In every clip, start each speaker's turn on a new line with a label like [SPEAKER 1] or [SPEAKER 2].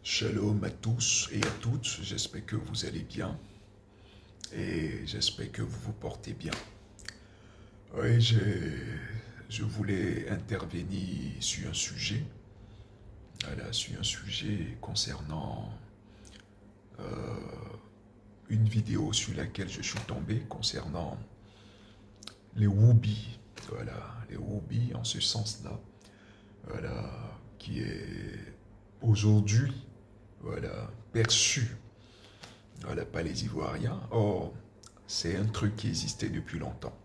[SPEAKER 1] Shalom à tous et à toutes, j'espère que vous allez bien et j'espère que vous vous portez bien. Oui, je voulais intervenir sur un sujet, sur un sujet concernant une vidéo sur laquelle je suis tombé concernant les whoobies. Voilà, les whoobies en ce sens-là, voilà, qui est aujourd'hui, voilà, perçu, voilà, pas les Ivoiriens. Or, c'est un truc qui existait depuis longtemps.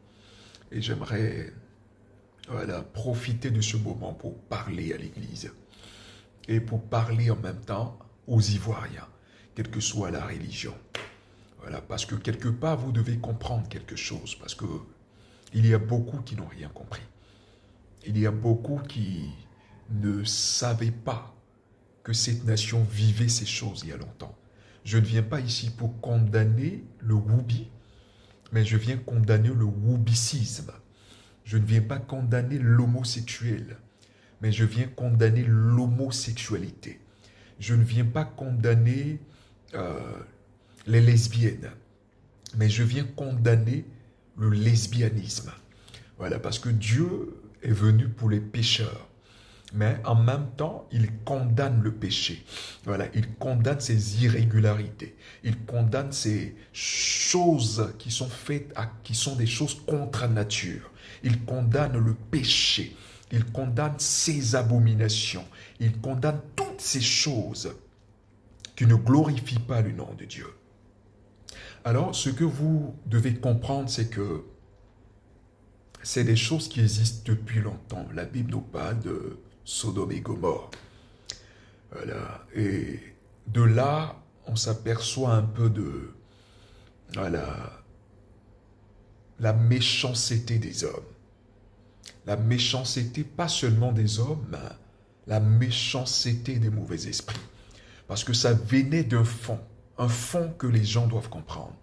[SPEAKER 1] Et j'aimerais, voilà, profiter de ce moment pour parler à l'Église et pour parler en même temps aux Ivoiriens, quelle que soit la religion. Voilà, parce que quelque part, vous devez comprendre quelque chose, parce que il y a beaucoup qui n'ont rien compris. Il y a beaucoup qui ne savaient pas que cette nation vivait ces choses il y a longtemps. Je ne viens pas ici pour condamner le whoobi, mais je viens condamner le whoobicisme. Je ne viens pas condamner l'homosexuel, mais je viens condamner l'homosexualité. Je ne viens pas condamner les lesbiennes, mais je viens condamner le lesbianisme. Voilà, parce que Dieu est venu pour les pécheurs. Mais en même temps, il condamne le péché. Voilà, il condamne ces irrégularités. Il condamne ces choses qui sont faites, qui sont des choses contre nature. Il condamne le péché. Il condamne ces abominations. Il condamne toutes ces choses qui ne glorifient pas le nom de Dieu. Alors, ce que vous devez comprendre, c'est que c'est des choses qui existent depuis longtemps. La Bible nous parle de Sodome et Gomorrhe. Voilà. Et de là, on s'aperçoit un peu de voilà, la méchanceté des hommes. La méchanceté, pas seulement des hommes, mais la méchanceté des mauvais esprits. Parce que ça venait d'un fond que les gens doivent comprendre.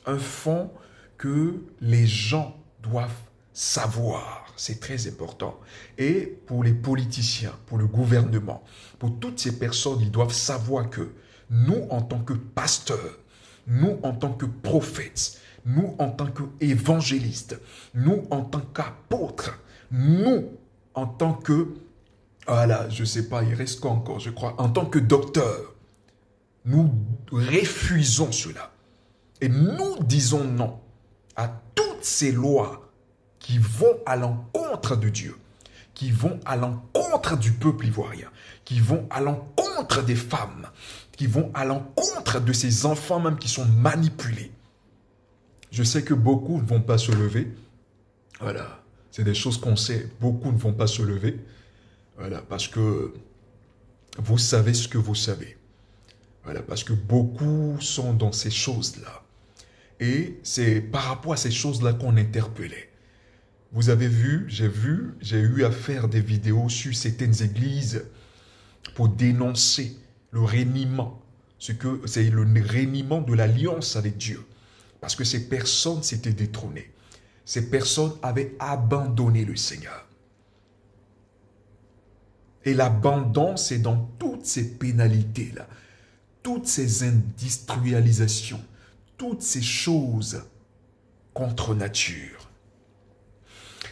[SPEAKER 1] Un fond que les gens doivent savoir, c'est très important. Et pour les politiciens, pour le gouvernement, pour toutes ces personnes, ils doivent savoir que nous, en tant que pasteurs, nous, en tant que prophètes, nous, en tant qu'évangélistes, nous, en tant qu'apôtres, nous, en tant que, voilà, je ne sais pas, il reste quoi encore, je crois, en tant que docteurs, nous refusons cela. Et nous disons non à toutes ces lois qui vont à l'encontre de Dieu, qui vont à l'encontre du peuple ivoirien, qui vont à l'encontre des femmes, qui vont à l'encontre de ces enfants même qui sont manipulés. Je sais que beaucoup ne vont pas se lever. Voilà, c'est des choses qu'on sait. Beaucoup ne vont pas se lever. Voilà, parce que vous savez ce que vous savez. Voilà, parce que beaucoup sont dans ces choses-là. Et c'est par rapport à ces choses-là qu'on interpellait. Vous avez vu, j'ai eu à faire des vidéos sur certaines églises pour dénoncer le reniement. C'est le reniement de l'alliance avec Dieu. Parce que ces personnes s'étaient détrônées. Ces personnes avaient abandonné le Seigneur. Et l'abandon, c'est dans toutes ces pénalités-là, toutes ces industrialisations, toutes ces choses contre nature.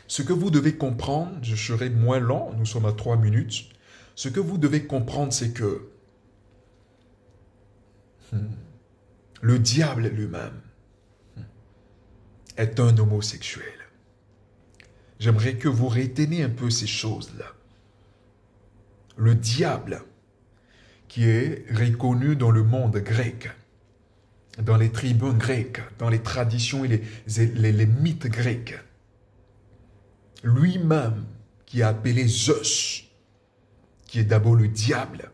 [SPEAKER 1] Ce que vous devez comprendre, je serai moins lent, nous sommes à 3 minutes. Ce que vous devez comprendre, c'est que le diable lui-même est un homosexuel. J'aimerais que vous reteniez un peu ces choses-là. Le diable, qui est reconnu dans le monde grec, dans les tribus grecques, dans les traditions et les mythes grecs, lui-même, qui est appelé Zeus, qui est d'abord le diable,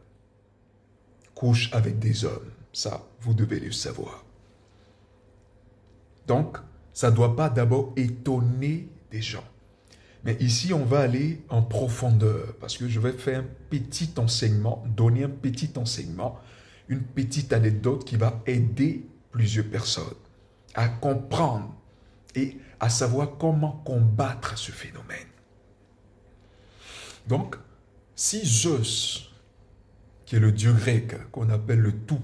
[SPEAKER 1] couche avec des hommes. Ça, vous devez le savoir. Donc, ça ne doit pas d'abord étonner des gens. Mais ici, on va aller en profondeur, parce que je vais faire un petit enseignement, donner un petit enseignement, une petite anecdote qui va aider plusieurs personnes à comprendre et à savoir comment combattre ce phénomène. Donc, si Zeus qui est le dieu grec, qu'on appelle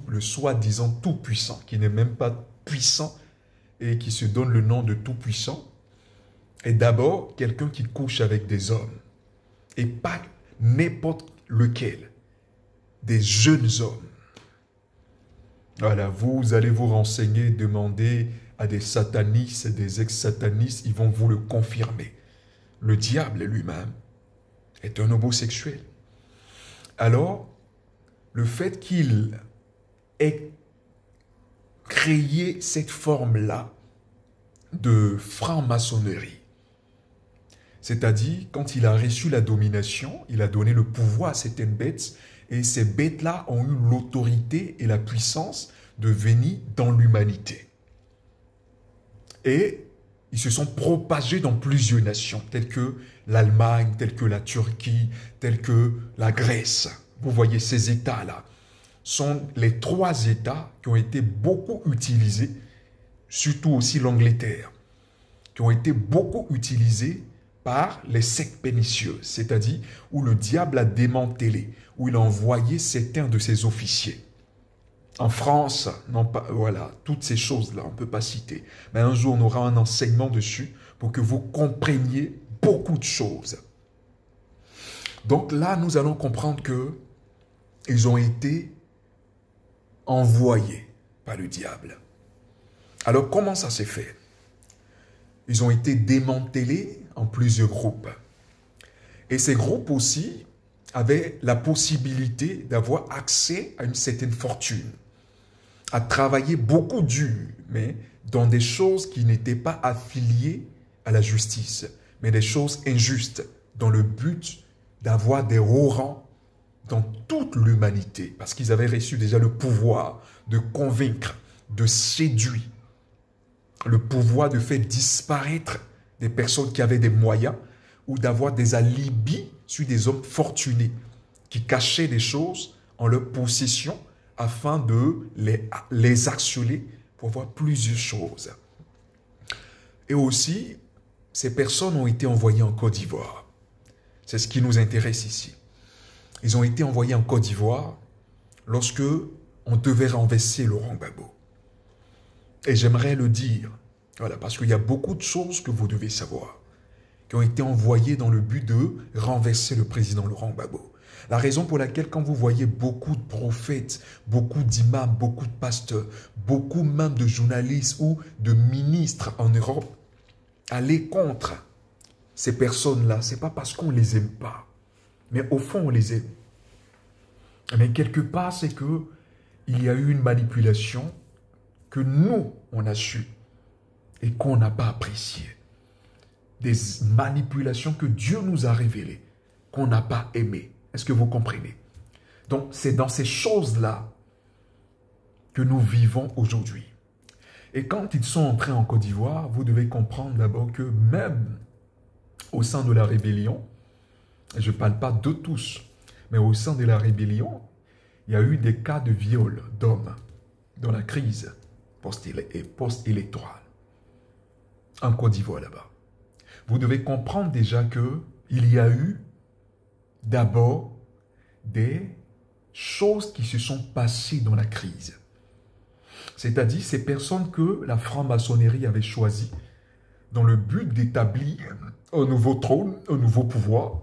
[SPEAKER 1] le soi-disant tout-puissant, qui n'est même pas puissant et qui se donne le nom de tout-puissant, est d'abord quelqu'un qui couche avec des hommes. Et pas n'importe lequel. Des jeunes hommes. Voilà, vous allez vous renseigner, demander à des satanistes, des ex-satanistes, ils vont vous le confirmer. Le diable lui-même est un homosexuel. Alors, le fait qu'il ait créé cette forme-là de franc-maçonnerie, c'est-à-dire, quand il a reçu la domination, il a donné le pouvoir à certaines bêtes, et ces bêtes-là ont eu l'autorité et la puissance de venir dans l'humanité. Et ils se sont propagés dans plusieurs nations, telles que l'Allemagne, telles que la Turquie, telles que la Grèce. Vous voyez, ces États-là sont les 3 États qui ont été beaucoup utilisés, surtout aussi l'Angleterre, qui ont été beaucoup utilisés par les sectes pernicieuses, c'est-à-dire où le diable a démantelé, où il a envoyé certains de ses officiers. En France, non pas, voilà, toutes ces choses-là, on ne peut pas citer. Mais un jour, on aura un enseignement dessus pour que vous compreniez beaucoup de choses. Donc là, nous allons comprendre que ils ont été envoyés par le diable. Alors, comment ça s'est fait? Ils ont été démantelés en plusieurs groupes. Et ces groupes aussi avaient la possibilité d'avoir accès à une certaine fortune, à travailler beaucoup dur, mais dans des choses qui n'étaient pas affiliées à la justice, mais des choses injustes, dans le but d'avoir des hauts rangs dans toute l'humanité, parce qu'ils avaient reçu déjà le pouvoir de convaincre, de séduire, le pouvoir de faire disparaître des personnes qui avaient des moyens ou d'avoir des alibis sur des hommes fortunés qui cachaient des choses en leur possession afin de les harceler pour avoir plusieurs choses. Et aussi, ces personnes ont été envoyées en Côte d'Ivoire. C'est ce qui nous intéresse ici. Ils ont été envoyés en Côte d'Ivoire lorsque on devait renverser Laurent Gbagbo. Et j'aimerais le dire, voilà, parce qu'il y a beaucoup de choses que vous devez savoir, qui ont été envoyées dans le but de renverser le président Laurent Gbagbo. La raison pour laquelle, quand vous voyez beaucoup de prophètes, beaucoup d'imams, beaucoup de pasteurs, beaucoup même de journalistes ou de ministres en Europe aller contre ces personnes-là, ce n'est pas parce qu'on ne les aime pas, mais au fond, on les aime. Mais quelque part, c'est qu'il y a eu une manipulation que nous, on a su et qu'on n'a pas apprécié. Des manipulations que Dieu nous a révélées, qu'on n'a pas aimées. Est-ce que vous comprenez? Donc, c'est dans ces choses-là que nous vivons aujourd'hui. Et quand ils sont entrés en Côte d'Ivoire, vous devez comprendre d'abord que même au sein de la rébellion, je ne parle pas de tous, mais au sein de la rébellion, il y a eu des cas de viol d'hommes dans la crise post-électorale en Côte d'Ivoire là-bas. Vous devez comprendre déjà qu'il y a eu d'abord des choses qui se sont passées dans la crise. C'est-à-dire ces personnes que la franc-maçonnerie avait choisies dans le but d'établir un nouveau trône, un nouveau pouvoir.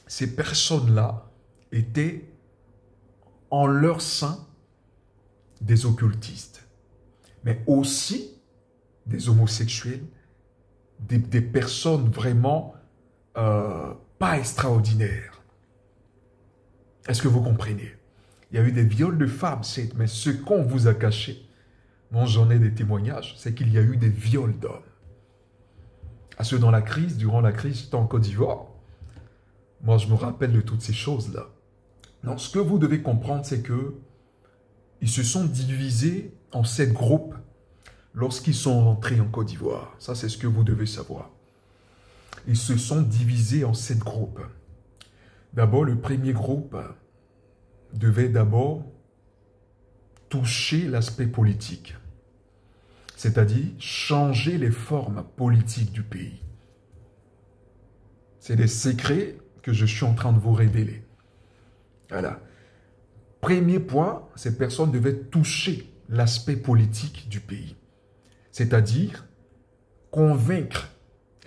[SPEAKER 1] Ces personnes-là étaient en leur sein des occultistes, mais aussi des homosexuels, des personnes vraiment pas extraordinaires. Est-ce que vous comprenez? Il y a eu des viols de femmes, mais ce qu'on vous a caché, moi j'en ai des témoignages, c'est qu'il y a eu des viols d'hommes. Parce que dans la crise, durant la crise, j'étais en Côte d'Ivoire, moi je me rappelle de toutes ces choses-là. Donc ce que vous devez comprendre, c'est que ils se sont divisés en 7 groupes lorsqu'ils sont rentrés en Côte d'Ivoire. Ça, c'est ce que vous devez savoir. Ils se sont divisés en 7 groupes. D'abord, le premier groupe devait d'abord toucher l'aspect politique, c'est-à-dire changer les formes politiques du pays. C'est des secrets que je suis en train de vous révéler. Voilà. Premier point, ces personnes devaient toucher l'aspect politique du pays. C'est-à-dire convaincre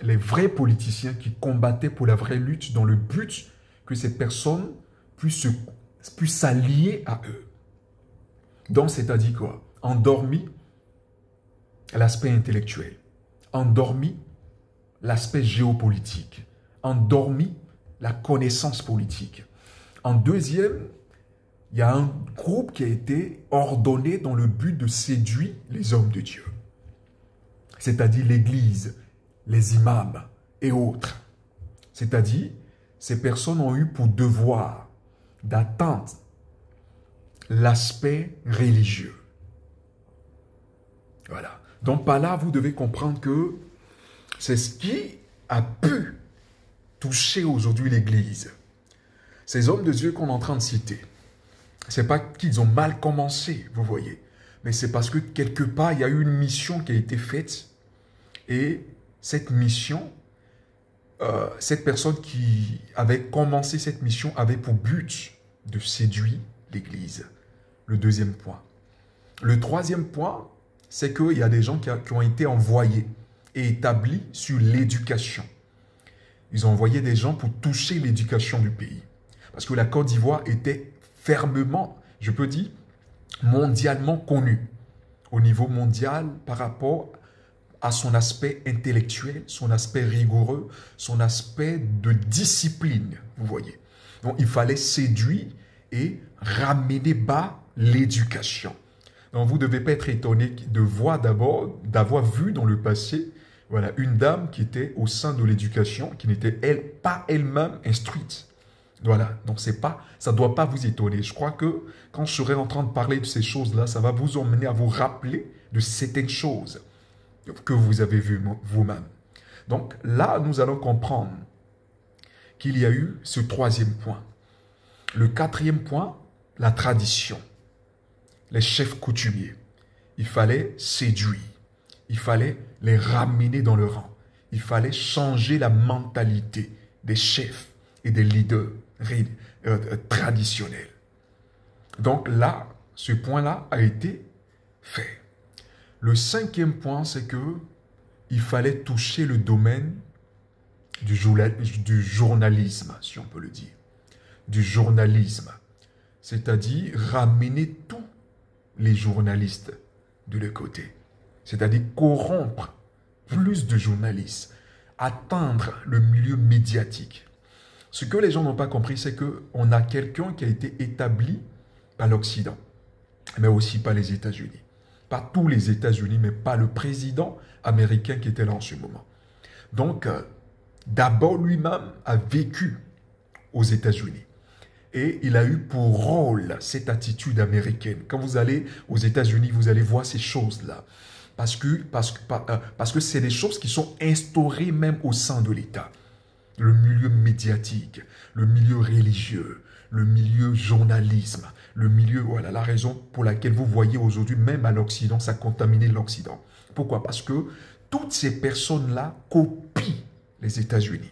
[SPEAKER 1] les vrais politiciens qui combattaient pour la vraie lutte dans le but que ces personnes puissent s'allier à eux. Donc, c'est-à-dire quoi? Endormi l'aspect intellectuel, endormi l'aspect géopolitique, endormi la connaissance politique. En deuxième, il y a un groupe qui a été ordonné dans le but de séduire les hommes de Dieu, c'est-à-dire l'Église, les imams et autres. C'est-à-dire, ces personnes ont eu pour devoir d'atteindre l'aspect religieux. Voilà. Donc par là, vous devez comprendre que c'est ce qui a pu toucher aujourd'hui l'Église. Ces hommes de Dieu qu'on est en train de citer, ce n'est pas qu'ils ont mal commencé, vous voyez, mais c'est parce que quelque part, il y a eu une mission qui a été faite et cette mission, cette personne qui avait commencé cette mission avait pour but de séduire l'Église. Le deuxième point. Le troisième point, c'est qu'il y a des gens qui ont été envoyés et établis sur l'éducation. Ils ont envoyé des gens pour toucher l'éducation du pays. Parce que la Côte d'Ivoire était fermement, je peux dire, mondialement connue. Au niveau mondial par rapport à son aspect intellectuel, son aspect rigoureux, son aspect de discipline, vous voyez. Donc, il fallait séduire et ramener bas l'éducation. Donc, vous ne devez pas être étonné de voir d'abord, d'avoir vu dans le passé, voilà, une dame qui était au sein de l'éducation, qui n'était pas elle-même instruite. Voilà, donc ça ne doit pas vous étonner. Je crois que quand je serai en train de parler de ces choses-là, ça va vous emmener à vous rappeler de certaines choses que vous avez vues vous-même. Donc là, nous allons comprendre qu'il y a eu ce troisième point. Le quatrième point, la tradition. Les chefs coutumiers. Il fallait séduire. Il fallait les ramener dans le rang. Il fallait changer la mentalité des chefs et des leaders traditionnels. Donc là, ce point-là a été fait. Le cinquième point, c'est que il fallait toucher le domaine du journalisme, si on peut le dire. Du journalisme. C'est-à-dire ramener tous les journalistes de leur côté. C'est-à-dire corrompre plus de journalistes. Atteindre le milieu médiatique. Ce que les gens n'ont pas compris, c'est qu'on a quelqu'un qui a été établi par l'Occident, mais aussi par les États-Unis. Pas tous les États-Unis, mais pas le président américain qui était là en ce moment. Donc, d'abord lui-même a vécu aux États-Unis. Et il a eu pour rôle cette attitude américaine. Quand vous allez aux États-Unis, vous allez voir ces choses-là. Parce que c'est des choses qui sont instaurées même au sein de l'État. Le milieu médiatique, le milieu religieux, le milieu journalisme, le milieu, voilà la raison pour laquelle vous voyez aujourd'hui, même à l'Occident, ça a contaminé l'Occident. Pourquoi? Parce que toutes ces personnes-là copient les États-Unis.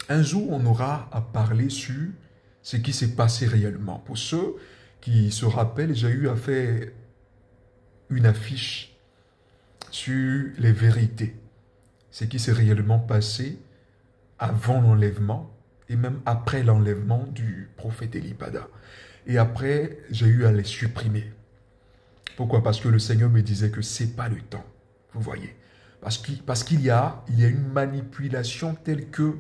[SPEAKER 1] Un jour, on aura à parler sur ce qui s'est passé réellement. Pour ceux qui se rappellent, j'ai eu à faire une affiche sur les vérités. Ce qui s'est réellement passé avant l'enlèvement et même après l'enlèvement du prophète Eli Pada. Et après, j'ai eu à les supprimer. Pourquoi? Parce que le Seigneur me disait que ce n'est pas le temps. Vous voyez? Parce qu'il y a une manipulation telle que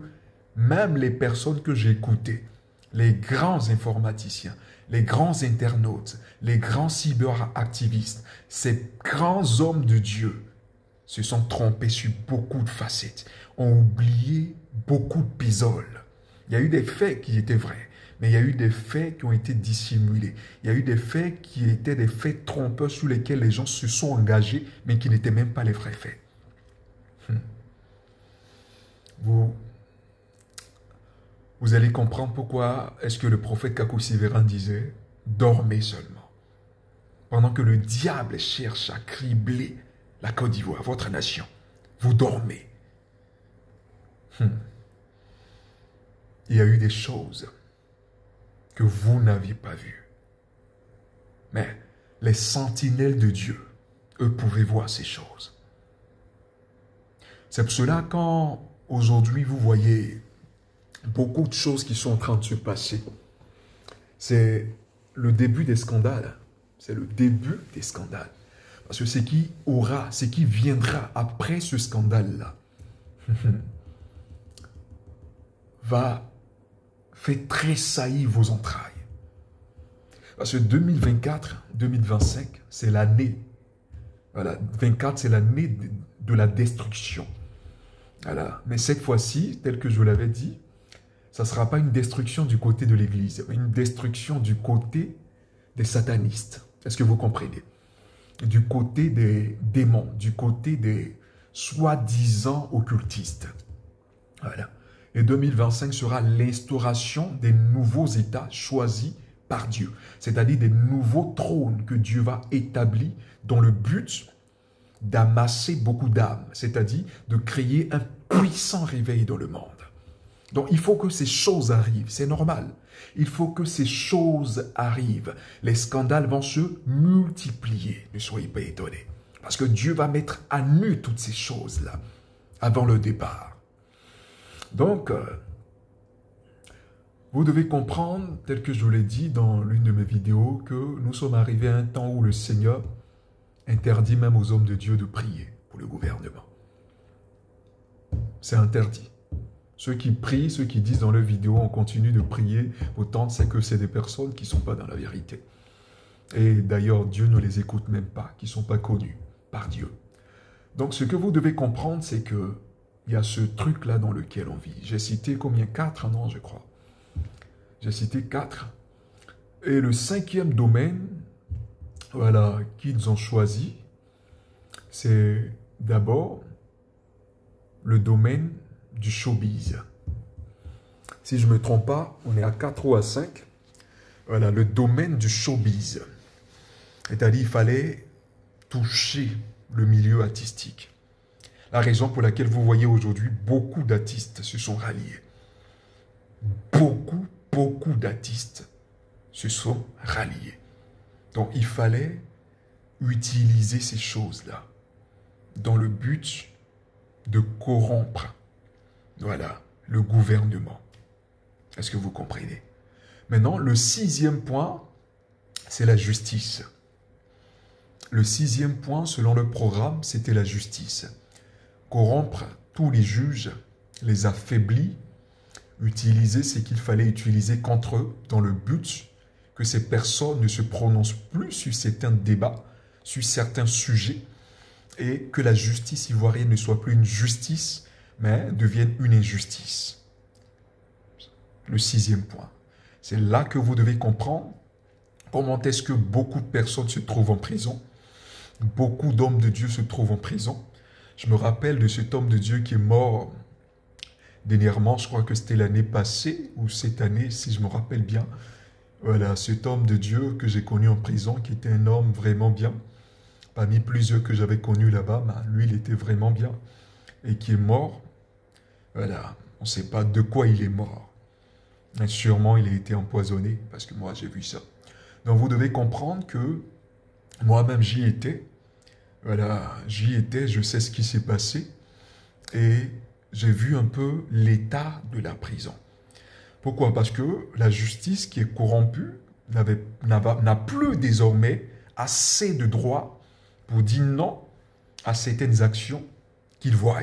[SPEAKER 1] même les personnes que j'ai écoutées, les grands informaticiens, les grands internautes, les grands cyberactivistes, ces grands hommes de Dieu se sont trompés sur beaucoup de facettes, ont oublié beaucoup de pisoles. Il y a eu des faits qui étaient vrais, mais il y a eu des faits qui ont été dissimulés. Il y a eu des faits qui étaient des faits trompeurs sur lesquels les gens se sont engagés, mais qui n'étaient même pas les vrais faits. Vous allez comprendre pourquoi est-ce que le prophète Kakou Sivéran disait « Dormez seulement ». Pendant que le diable cherche à cribler la Côte d'Ivoire, votre nation, vous dormez. Il y a eu des choses que vous n'aviez pas vues. Mais les sentinelles de Dieu, eux pouvaient voir ces choses. C'est pour cela quand aujourd'hui vous voyez beaucoup de choses qui sont en train de se passer, c'est le début des scandales. C'est le début des scandales. Parce que ce qui viendra après ce scandale-là, va faire tressaillir vos entrailles. Parce que 2024, 2025, c'est l'année. Voilà, 24, c'est l'année de la destruction. Voilà. Mais cette fois-ci, tel que je l'avais dit, ça ne sera pas une destruction du côté de l'Église, mais une destruction du côté des satanistes. Est-ce que vous comprenez? Du côté des démons, du côté des soi-disant occultistes. Voilà. Et 2025 sera l'instauration des nouveaux États choisis par Dieu. C'est-à-dire des nouveaux trônes que Dieu va établir dans le but d'amasser beaucoup d'âmes. C'est-à-dire de créer un puissant réveil dans le monde. Donc il faut que ces choses arrivent, c'est normal. Il faut que ces choses arrivent. Les scandales vont se multiplier, ne soyez pas étonnés. Parce que Dieu va mettre à nu toutes ces choses-là avant le départ. Donc, vous devez comprendre, tel que je vous l'ai dit dans l'une de mes vidéos, que nous sommes arrivés à un temps où le Seigneur interdit même aux hommes de Dieu de prier pour le gouvernement. C'est interdit. Ceux qui prient, ceux qui disent dans leurs vidéos, on continue de prier, autant c'est que c'est des personnes qui ne sont pas dans la vérité. Et d'ailleurs, Dieu ne les écoute même pas, qui ne sont pas connus par Dieu. Donc, ce que vous devez comprendre, c'est que il y a ce truc-là dans lequel on vit. J'ai cité combien? 4, non, je crois. J'ai cité 4. Et le 5e domaine, voilà, qu'ils ont choisi, c'est d'abord le domaine du showbiz. Si je ne me trompe pas, on est à 4 ou à 5. Voilà, le domaine du showbiz. C'est-à-dire, il fallait toucher le milieu artistique. La raison pour laquelle vous voyez aujourd'hui beaucoup d'artistes se sont ralliés. Beaucoup d'artistes se sont ralliés. Donc, il fallait utiliser ces choses-là dans le but de corrompre, voilà, le gouvernement. Est-ce que vous comprenez? Maintenant, le 6e point, c'est la justice. Le 6e point, selon le programme, c'était la justice. Corrompre tous les juges, les affaiblir, utiliser ce qu'il fallait utiliser contre eux dans le but que ces personnes ne se prononcent plus sur certains débats, sur certains sujets, et que la justice ivoirienne ne soit plus une justice, mais devienne une injustice. Le 6e point. C'est là que vous devez comprendre comment est-ce que beaucoup de personnes se trouvent en prison. Beaucoup d'hommes de Dieu se trouvent en prison. Je me rappelle de cet homme de Dieu qui est mort dernièrement, je crois que c'était l'année passée, ou cette année, si je me rappelle bien. Voilà, cet homme de Dieu que j'ai connu en prison, qui était un homme vraiment bien. Parmi plusieurs que j'avais connus là-bas, lui, il était vraiment bien. Et qui est mort. Voilà, on ne sait pas de quoi il est mort. Mais sûrement, il a été empoisonné, parce que moi, j'ai vu ça. Donc, vous devez comprendre que moi-même, j'y étais. Voilà, j'y étais, je sais ce qui s'est passé. Et j'ai vu un peu l'état de la prison. Pourquoi? Parce que la justice qui est corrompue n'a plus désormais assez de droits pour dire non à certaines actions qu'ils voient.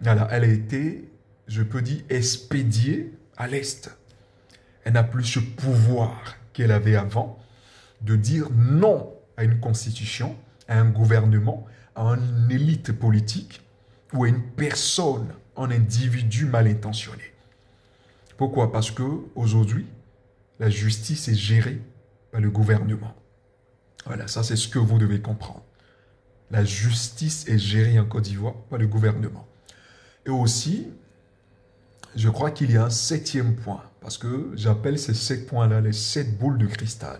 [SPEAKER 1] Voilà, elle a été, je peux dire, expédiée à l'Est. Elle n'a plus ce pouvoir qu'elle avait avant de dire non à une constitution, à un gouvernement, à une élite politique ou à une personne, un individu mal intentionné. Pourquoi? Parce qu'aujourd'hui, la justice est gérée par le gouvernement. Voilà, ça c'est ce que vous devez comprendre. La justice est gérée en Côte d'Ivoire par le gouvernement. Et aussi, je crois qu'il y a un 7e point, parce que j'appelle ces 7 points-là les 7 boules de cristal.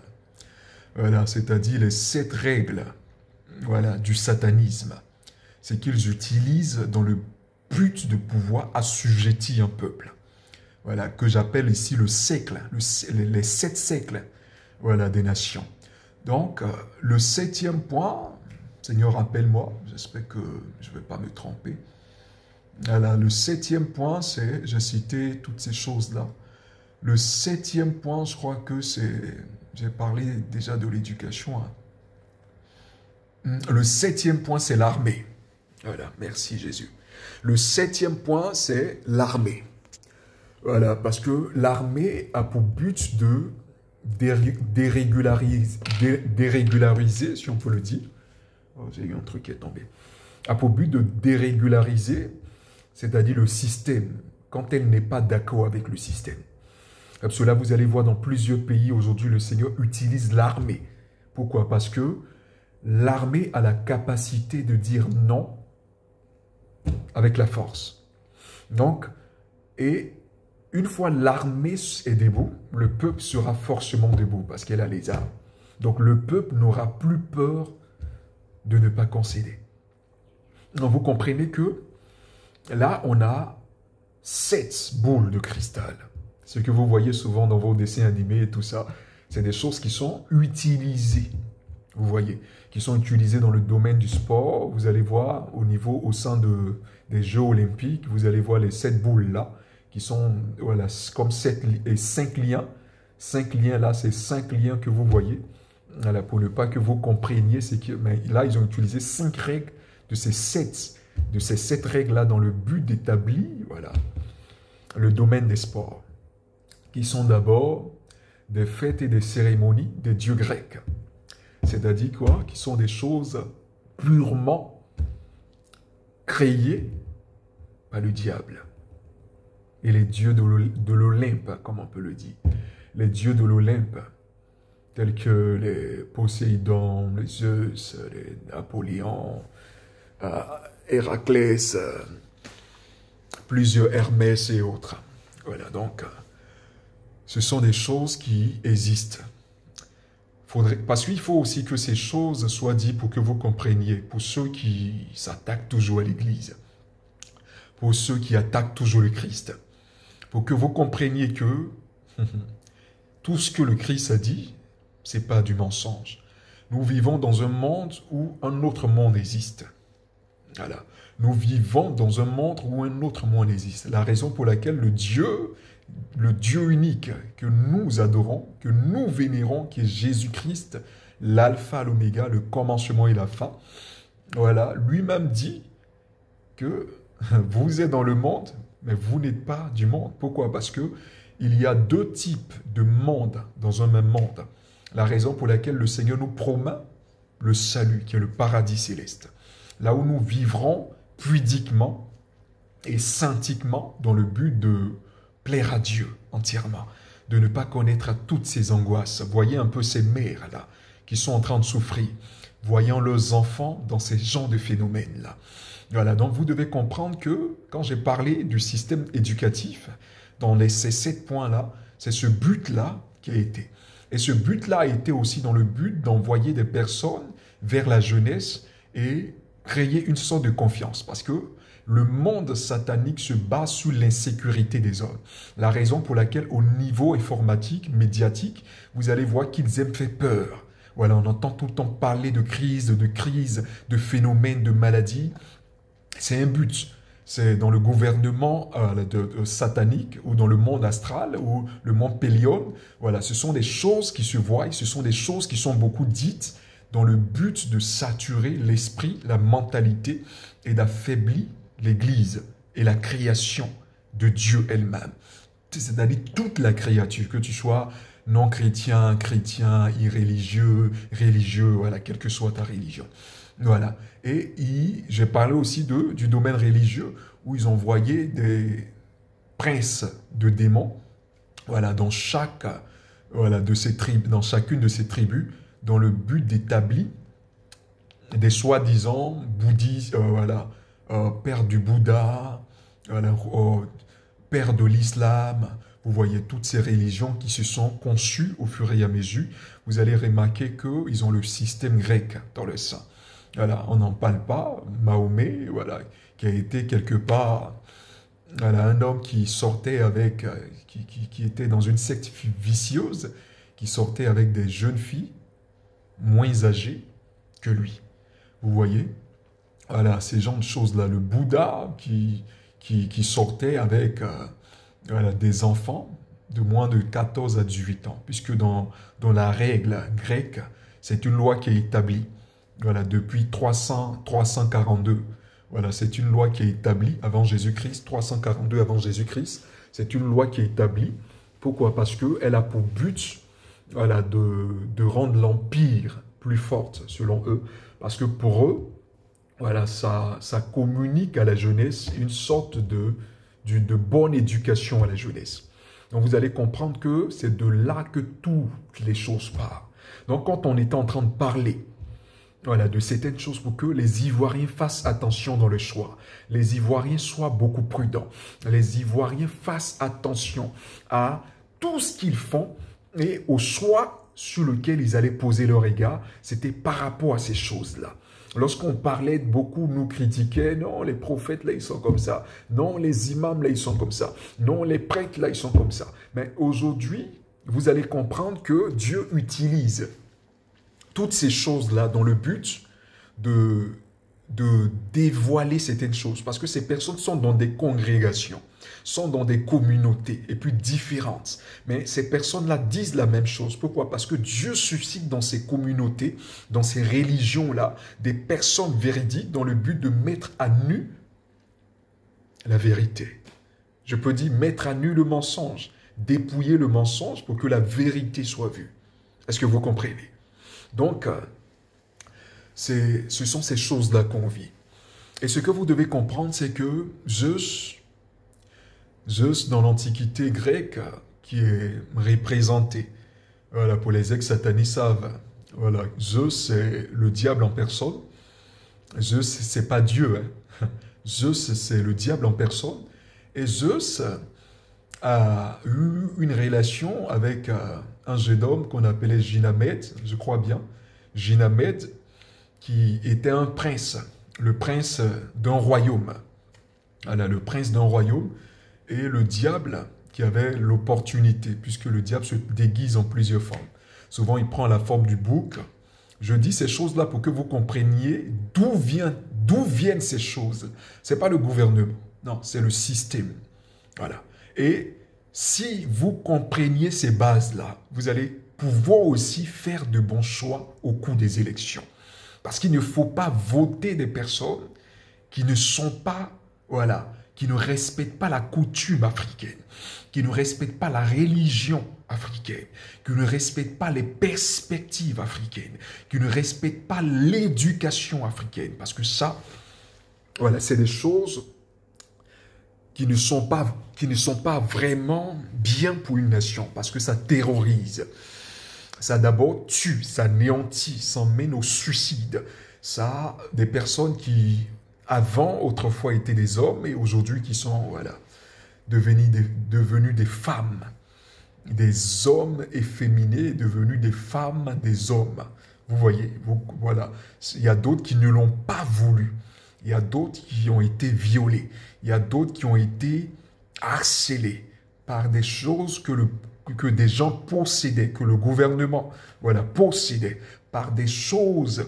[SPEAKER 1] Voilà, c'est-à-dire les 7 règles, voilà, du satanisme. C'est qu'ils utilisent dans le but de pouvoir assujettir un peuple. Voilà, que j'appelle ici le siècle, les 7 siècles, voilà, des nations. Donc, le 7e point, Seigneur, rappelle-moi, j'espère que je ne vais pas me tromper. Voilà, le 7e point, c'est, j'ai cité toutes ces choses-là. Le 7e point, je crois que c'est, j'ai parlé déjà de l'éducation. Hein. Le 7e point, c'est l'armée. Voilà, merci Jésus. Le 7e point, c'est l'armée. Voilà, parce que l'armée a pour but de dérégulariser, si on peut le dire. Oh, j'ai eu un truc qui est tombé. A pour but de dérégulariser, c'est-à-dire le système, quand elle n'est pas d'accord avec le système. Comme cela, vous allez voir dans plusieurs pays aujourd'hui, le Seigneur utilise l'armée. Pourquoi? Parce que l'armée a la capacité de dire non avec la force. Donc, et une fois l'armée est debout, le peuple sera forcément debout parce qu'elle a les armes. Donc le peuple n'aura plus peur de ne pas concéder. Donc vous comprenez que là, on a 7 boules de cristal. Ce que vous voyez souvent dans vos dessins animés et tout ça, c'est des choses qui sont utilisées. Vous voyez, qui sont utilisées dans le domaine du sport. Vous allez voir au sein des Jeux olympiques, vous allez voir les 7 boules là, qui sont voilà, comme 7 et 5 liens. 5 liens là, c'est 5 liens que vous voyez. Voilà, pour ne pas que vous compreniez, c'est que mais là, ils ont utilisé 5 règles de ces 7 règles-là dans le but d'établir voilà, le domaine des sports, qui sont d'abord des fêtes et des cérémonies des dieux grecs. C'est-à-dire quoi? Qui sont des choses purement créées par le diable et les dieux de l'Olympe, comme on peut le dire. Les dieux de l'Olympe, tels que les Poséidon, les Zeus, les Napoléon, Héraclès, plusieurs Hermès et autres. Voilà, donc, ce sont des choses qui existent. Parce qu'il faut aussi que ces choses soient dites pour que vous compreniez, pour ceux qui s'attaquent toujours à l'Église, pour ceux qui attaquent toujours le Christ, pour que vous compreniez que tout ce que le Christ a dit, ce n'est pas du mensonge. Nous vivons dans un monde où un autre monde existe. Voilà. Nous vivons dans un monde où un autre monde existe. La raison pour laquelle le Dieu unique que nous adorons, que nous vénérons, qui est Jésus-Christ, l'alpha, l'oméga, le commencement et la fin, voilà, lui-même dit que vous êtes dans le monde, mais vous n'êtes pas du monde. Pourquoi? Parce que il y a 2 types de monde dans un même monde. La raison pour laquelle le Seigneur nous promet le salut, qui est le paradis céleste. Là où nous vivrons pudiquement et saintiquement dans le but de plaire à Dieu entièrement, de ne pas connaître toutes ces angoisses. Voyez un peu ces mères-là qui sont en train de souffrir, voyant leurs enfants dans ces genres de phénomènes-là. Voilà, donc vous devez comprendre que quand j'ai parlé du système éducatif, dans ces 7 points-là, c'est ce but-là qui a été. Et ce but-là a été aussi dans le but d'envoyer des personnes vers la jeunesse et créer une sorte de confiance. Parce que le monde satanique se base sur l'insécurité des hommes. La raison pour laquelle au niveau informatique, médiatique, vous allez voir qu'ils aiment faire peur. Voilà, on entend tout le temps parler de crise, de phénomènes, de maladies. C'est un but. C'est dans le gouvernement satanique ou dans le monde astral ou le monde pélion. Voilà, ce sont des choses qui se voient, ce sont des choses qui sont beaucoup dites dans le but de saturer l'esprit, la mentalité et d'affaiblir l'Église et la création de Dieu elle-même. C'est-à-dire toute la créature, que tu sois non-chrétien, chrétien, irréligieux, religieux, voilà, quelle que soit ta religion. Voilà. Et j'ai parlé aussi du domaine religieux où ils envoyaient des princes de démons, voilà, dans dans chacune de ces tribus, dans le but d'établir des soi-disant bouddhistes, père du Bouddha, voilà, père de l'islam. Vous voyez toutes ces religions qui se sont conçues au fur et à mesure. Vous allez remarquer qu'ils ont le système grec dans le sein. Voilà, on n'en parle pas. Mahomet, voilà, qui a été quelque part voilà, un homme qui sortait avec, qui était dans une secte vicieuse, qui sortait avec des jeunes filles, moins âgés que lui. Vous voyez? Voilà, ces genres de choses-là. Le Bouddha qui sortait avec voilà, des enfants de moins de 14 à 18 ans, puisque dans la règle grecque, c'est une loi qui est établie voilà, depuis 342. Voilà, c'est une loi qui est établie avant Jésus-Christ, 342 avant Jésus-Christ. C'est une loi qui est établie. Pourquoi? Parce qu'elle a pour but voilà, de rendre l'empire plus forte, selon eux. Parce que pour eux, voilà, ça communique à la jeunesse une sorte de bonne éducation à la jeunesse. Donc vous allez comprendre que c'est de là que toutes les choses partent. Donc quand on est en train de parler voilà, de certaines choses pour que les Ivoiriens fassent attention dans le choix, les Ivoiriens soient beaucoup prudents, les Ivoiriens fassent attention à tout ce qu'ils font et au choix sur lequel ils allaient poser leur égard, c'était par rapport à ces choses-là. Lorsqu'on parlait, beaucoup nous critiquaient, non, les prophètes, là, ils sont comme ça. Non, les imams, là, ils sont comme ça. Non, les prêtres, là, ils sont comme ça. Mais aujourd'hui, vous allez comprendre que Dieu utilise toutes ces choses-là dans le but de dévoiler certaines choses. Parce que ces personnes sont dans des congrégations, sont dans des communautés et puis différentes. Mais ces personnes-là disent la même chose. Pourquoi? Parce que Dieu suscite dans ces communautés, dans ces religions-là, des personnes véridiques dans le but de mettre à nu la vérité. Je peux dire mettre à nu le mensonge, dépouiller le mensonge pour que la vérité soit vue. Est-ce que vous comprenez? Donc, ce sont ces choses-là qu'on vit. Et ce que vous devez comprendre, c'est que Zeus, dans l'Antiquité grecque, qui est représenté, voilà, pour les ex-satanistes savent, voilà, Zeus, c'est le diable en personne. Zeus, c'est pas Dieu, hein. Zeus, c'est le diable en personne. Et Zeus a eu une relation avec un jeune homme qu'on appelait Ginamède, je crois bien. Ginamède, qui était un prince, le prince d'un royaume. Voilà, le prince d'un royaume. Et le diable qui avait l'opportunité, puisque le diable se déguise en plusieurs formes. Souvent, il prend la forme du bouc. Je dis ces choses-là pour que vous compreniez d'où viennent ces choses. Ce n'est pas le gouvernement, non, c'est le système. Voilà. Et si vous compreniez ces bases-là, vous allez pouvoir aussi faire de bons choix au cours des élections. Parce qu'il ne faut pas voter des personnes qui ne sont pas, voilà, qui ne respectent pas la coutume africaine, qui ne respectent pas la religion africaine, qui ne respectent pas les perspectives africaines, qui ne respectent pas l'éducation africaine. Parce que ça, voilà, c'est des choses qui ne sont pas vraiment bien pour une nation, parce que ça terrorise. Ça d'abord tue, ça néantit, ça mène au suicide. Ça, des personnes qui, avant, autrefois, étaient des hommes et aujourd'hui qui sont, voilà, devenus des femmes. Des hommes efféminés devenus des femmes, des hommes. Vous voyez, voilà. Il y a d'autres qui ne l'ont pas voulu. Il y a d'autres qui ont été violés. Il y a d'autres qui ont été harcelés par des choses que des gens possédaient, que le gouvernement voilà, possédait, par des choses,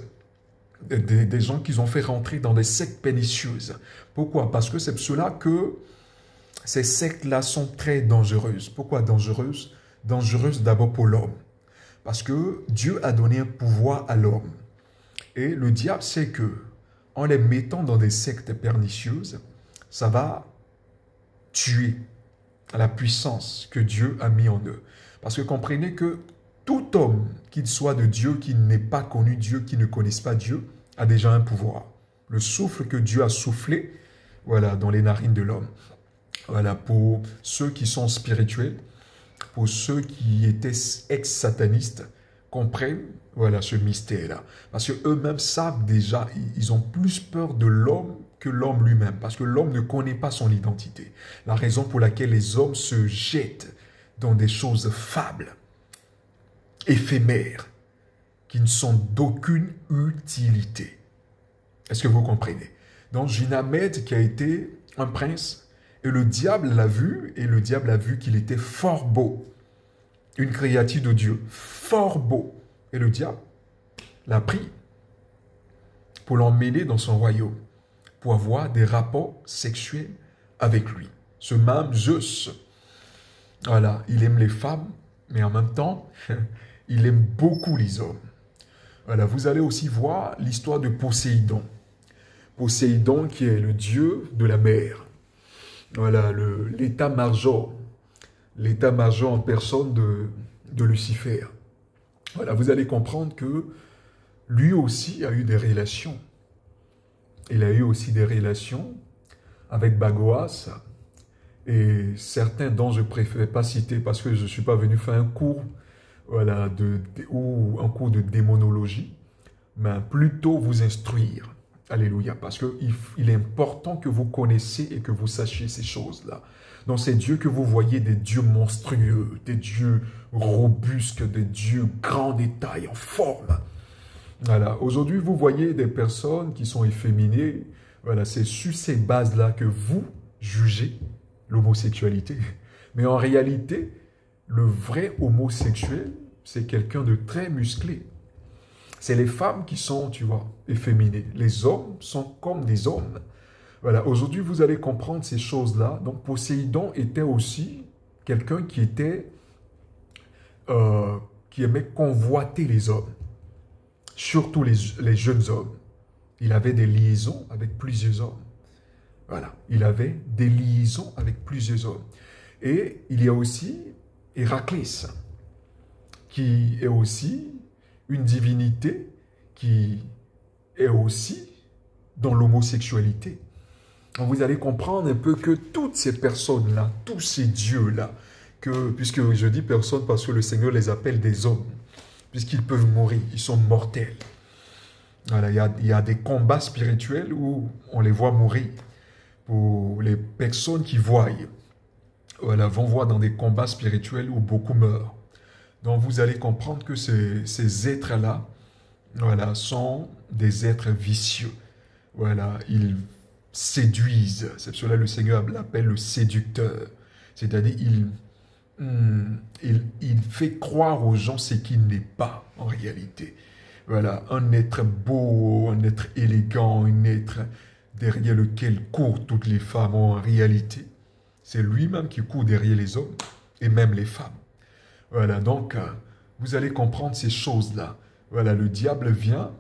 [SPEAKER 1] des gens qu'ils ont fait rentrer dans des sectes pernicieuses. Pourquoi? Parce que c'est cela que ces sectes-là sont très dangereuses. Pourquoi dangereuses? Dangereuses d'abord pour l'homme. Parce que Dieu a donné un pouvoir à l'homme. Et le diable sait que, en les mettant dans des sectes pernicieuses, ça va tuer la puissance que Dieu a mis en eux. Parce que comprenez que tout homme, qu'il soit de Dieu, qui n'ait pas connu Dieu, qui ne connaisse pas Dieu, a déjà un pouvoir. Le souffle que Dieu a soufflé, voilà, dans les narines de l'homme. Voilà, pour ceux qui sont spirituels, pour ceux qui étaient ex-satanistes, comprennent, voilà, ce mystère-là. Parce qu'eux-mêmes savent déjà, ils ont plus peur de l'homme que l'homme lui-même, parce que l'homme ne connaît pas son identité. La raison pour laquelle les hommes se jettent dans des choses fables, éphémères, qui ne sont d'aucune utilité. Est-ce que vous comprenez? Donc, Ginamède, qui a été un prince, et le diable l'a vu, et le diable a vu qu'il était fort beau. Une créature de Dieu, fort beau. Et le diable l'a pris pour l'emmener dans son royaume, pour avoir des rapports sexuels avec lui. Ce même Zeus, voilà, il aime les femmes, mais en même temps, il aime beaucoup les hommes. Voilà, vous allez aussi voir l'histoire de Poséidon. Poséidon qui est le dieu de la mer. Voilà, l'état-major en personne de Lucifer. Voilà, vous allez comprendre que lui aussi a eu des relations. Il a eu aussi des relations avec Bagoas et certains dont je ne préfère pas citer parce que je ne suis pas venu faire un cours, voilà, ou un cours de démonologie, mais plutôt vous instruire. Alléluia, parce qu'il est important que vous connaissiez et que vous sachiez ces choses-là. Donc ces dieux que vous voyez, des dieux monstrueux, des dieux robustes, des dieux grands de taille, en forme. Voilà, aujourd'hui vous voyez des personnes qui sont efféminées. Voilà, c'est sur ces bases-là que vous jugez l'homosexualité. Mais en réalité, le vrai homosexuel, c'est quelqu'un de très musclé. C'est les femmes qui sont, tu vois, efféminées. Les hommes sont comme des hommes. Voilà, aujourd'hui, vous allez comprendre ces choses-là. Donc, Poséidon était aussi quelqu'un qui aimait convoiter les hommes, surtout les jeunes hommes. Il avait des liaisons avec plusieurs hommes. Voilà, il avait des liaisons avec plusieurs hommes. Et il y a aussi Héraclès, qui est aussi une divinité qui est aussi dans l'homosexualité. Vous allez comprendre un peu que toutes ces personnes-là, tous ces dieux-là, puisque je dis personnes parce que le Seigneur les appelle des hommes, puisqu'ils peuvent mourir, ils sont mortels. Voilà, il y a des combats spirituels où on les voit mourir. Pour les personnes qui voient, voilà, vont voir dans des combats spirituels où beaucoup meurent. Donc vous allez comprendre que ces êtres-là, voilà, sont des êtres vicieux. Voilà, ils séduisent. C'est pour cela que le Seigneur l'appelle le séducteur. C'est-à-dire, il fait croire aux gens ce qu'il n'est pas en réalité. Voilà, un être beau, un être élégant, un être derrière lequel courent toutes les femmes en réalité. C'est lui-même qui court derrière les hommes et même les femmes. Voilà, donc, vous allez comprendre ces choses-là. Voilà, le diable vient,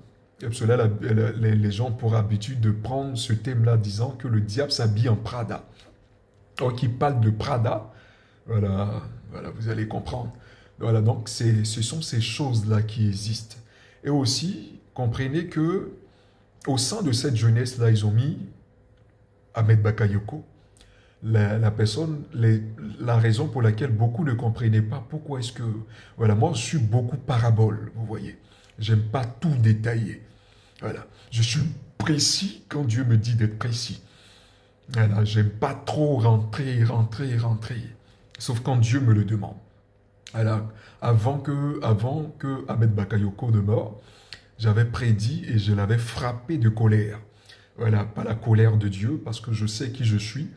[SPEAKER 1] et pour cela, les gens ont pour habitude de prendre ce thème-là, disant que le diable s'habille en Prada. Donc, il parle de Prada, voilà, vous allez comprendre. Voilà, donc, ce sont ces choses-là qui existent. Et aussi, comprenez que au sein de cette jeunesse-là, ils ont mis Ahmed Bakayoko, la raison pour laquelle beaucoup ne comprenaient pas pourquoi est-ce que... Voilà, moi, je suis beaucoup parabole, vous voyez. J'aime pas tout détailler. Voilà, je suis précis quand Dieu me dit d'être précis. Voilà, j'aime pas trop rentrer. Sauf quand Dieu me le demande. Voilà, avant que Ahmed Bakayoko ne meure, j'avais prédit et je l'avais frappé de colère. Voilà, pas la colère de Dieu, parce que je sais qui je suis.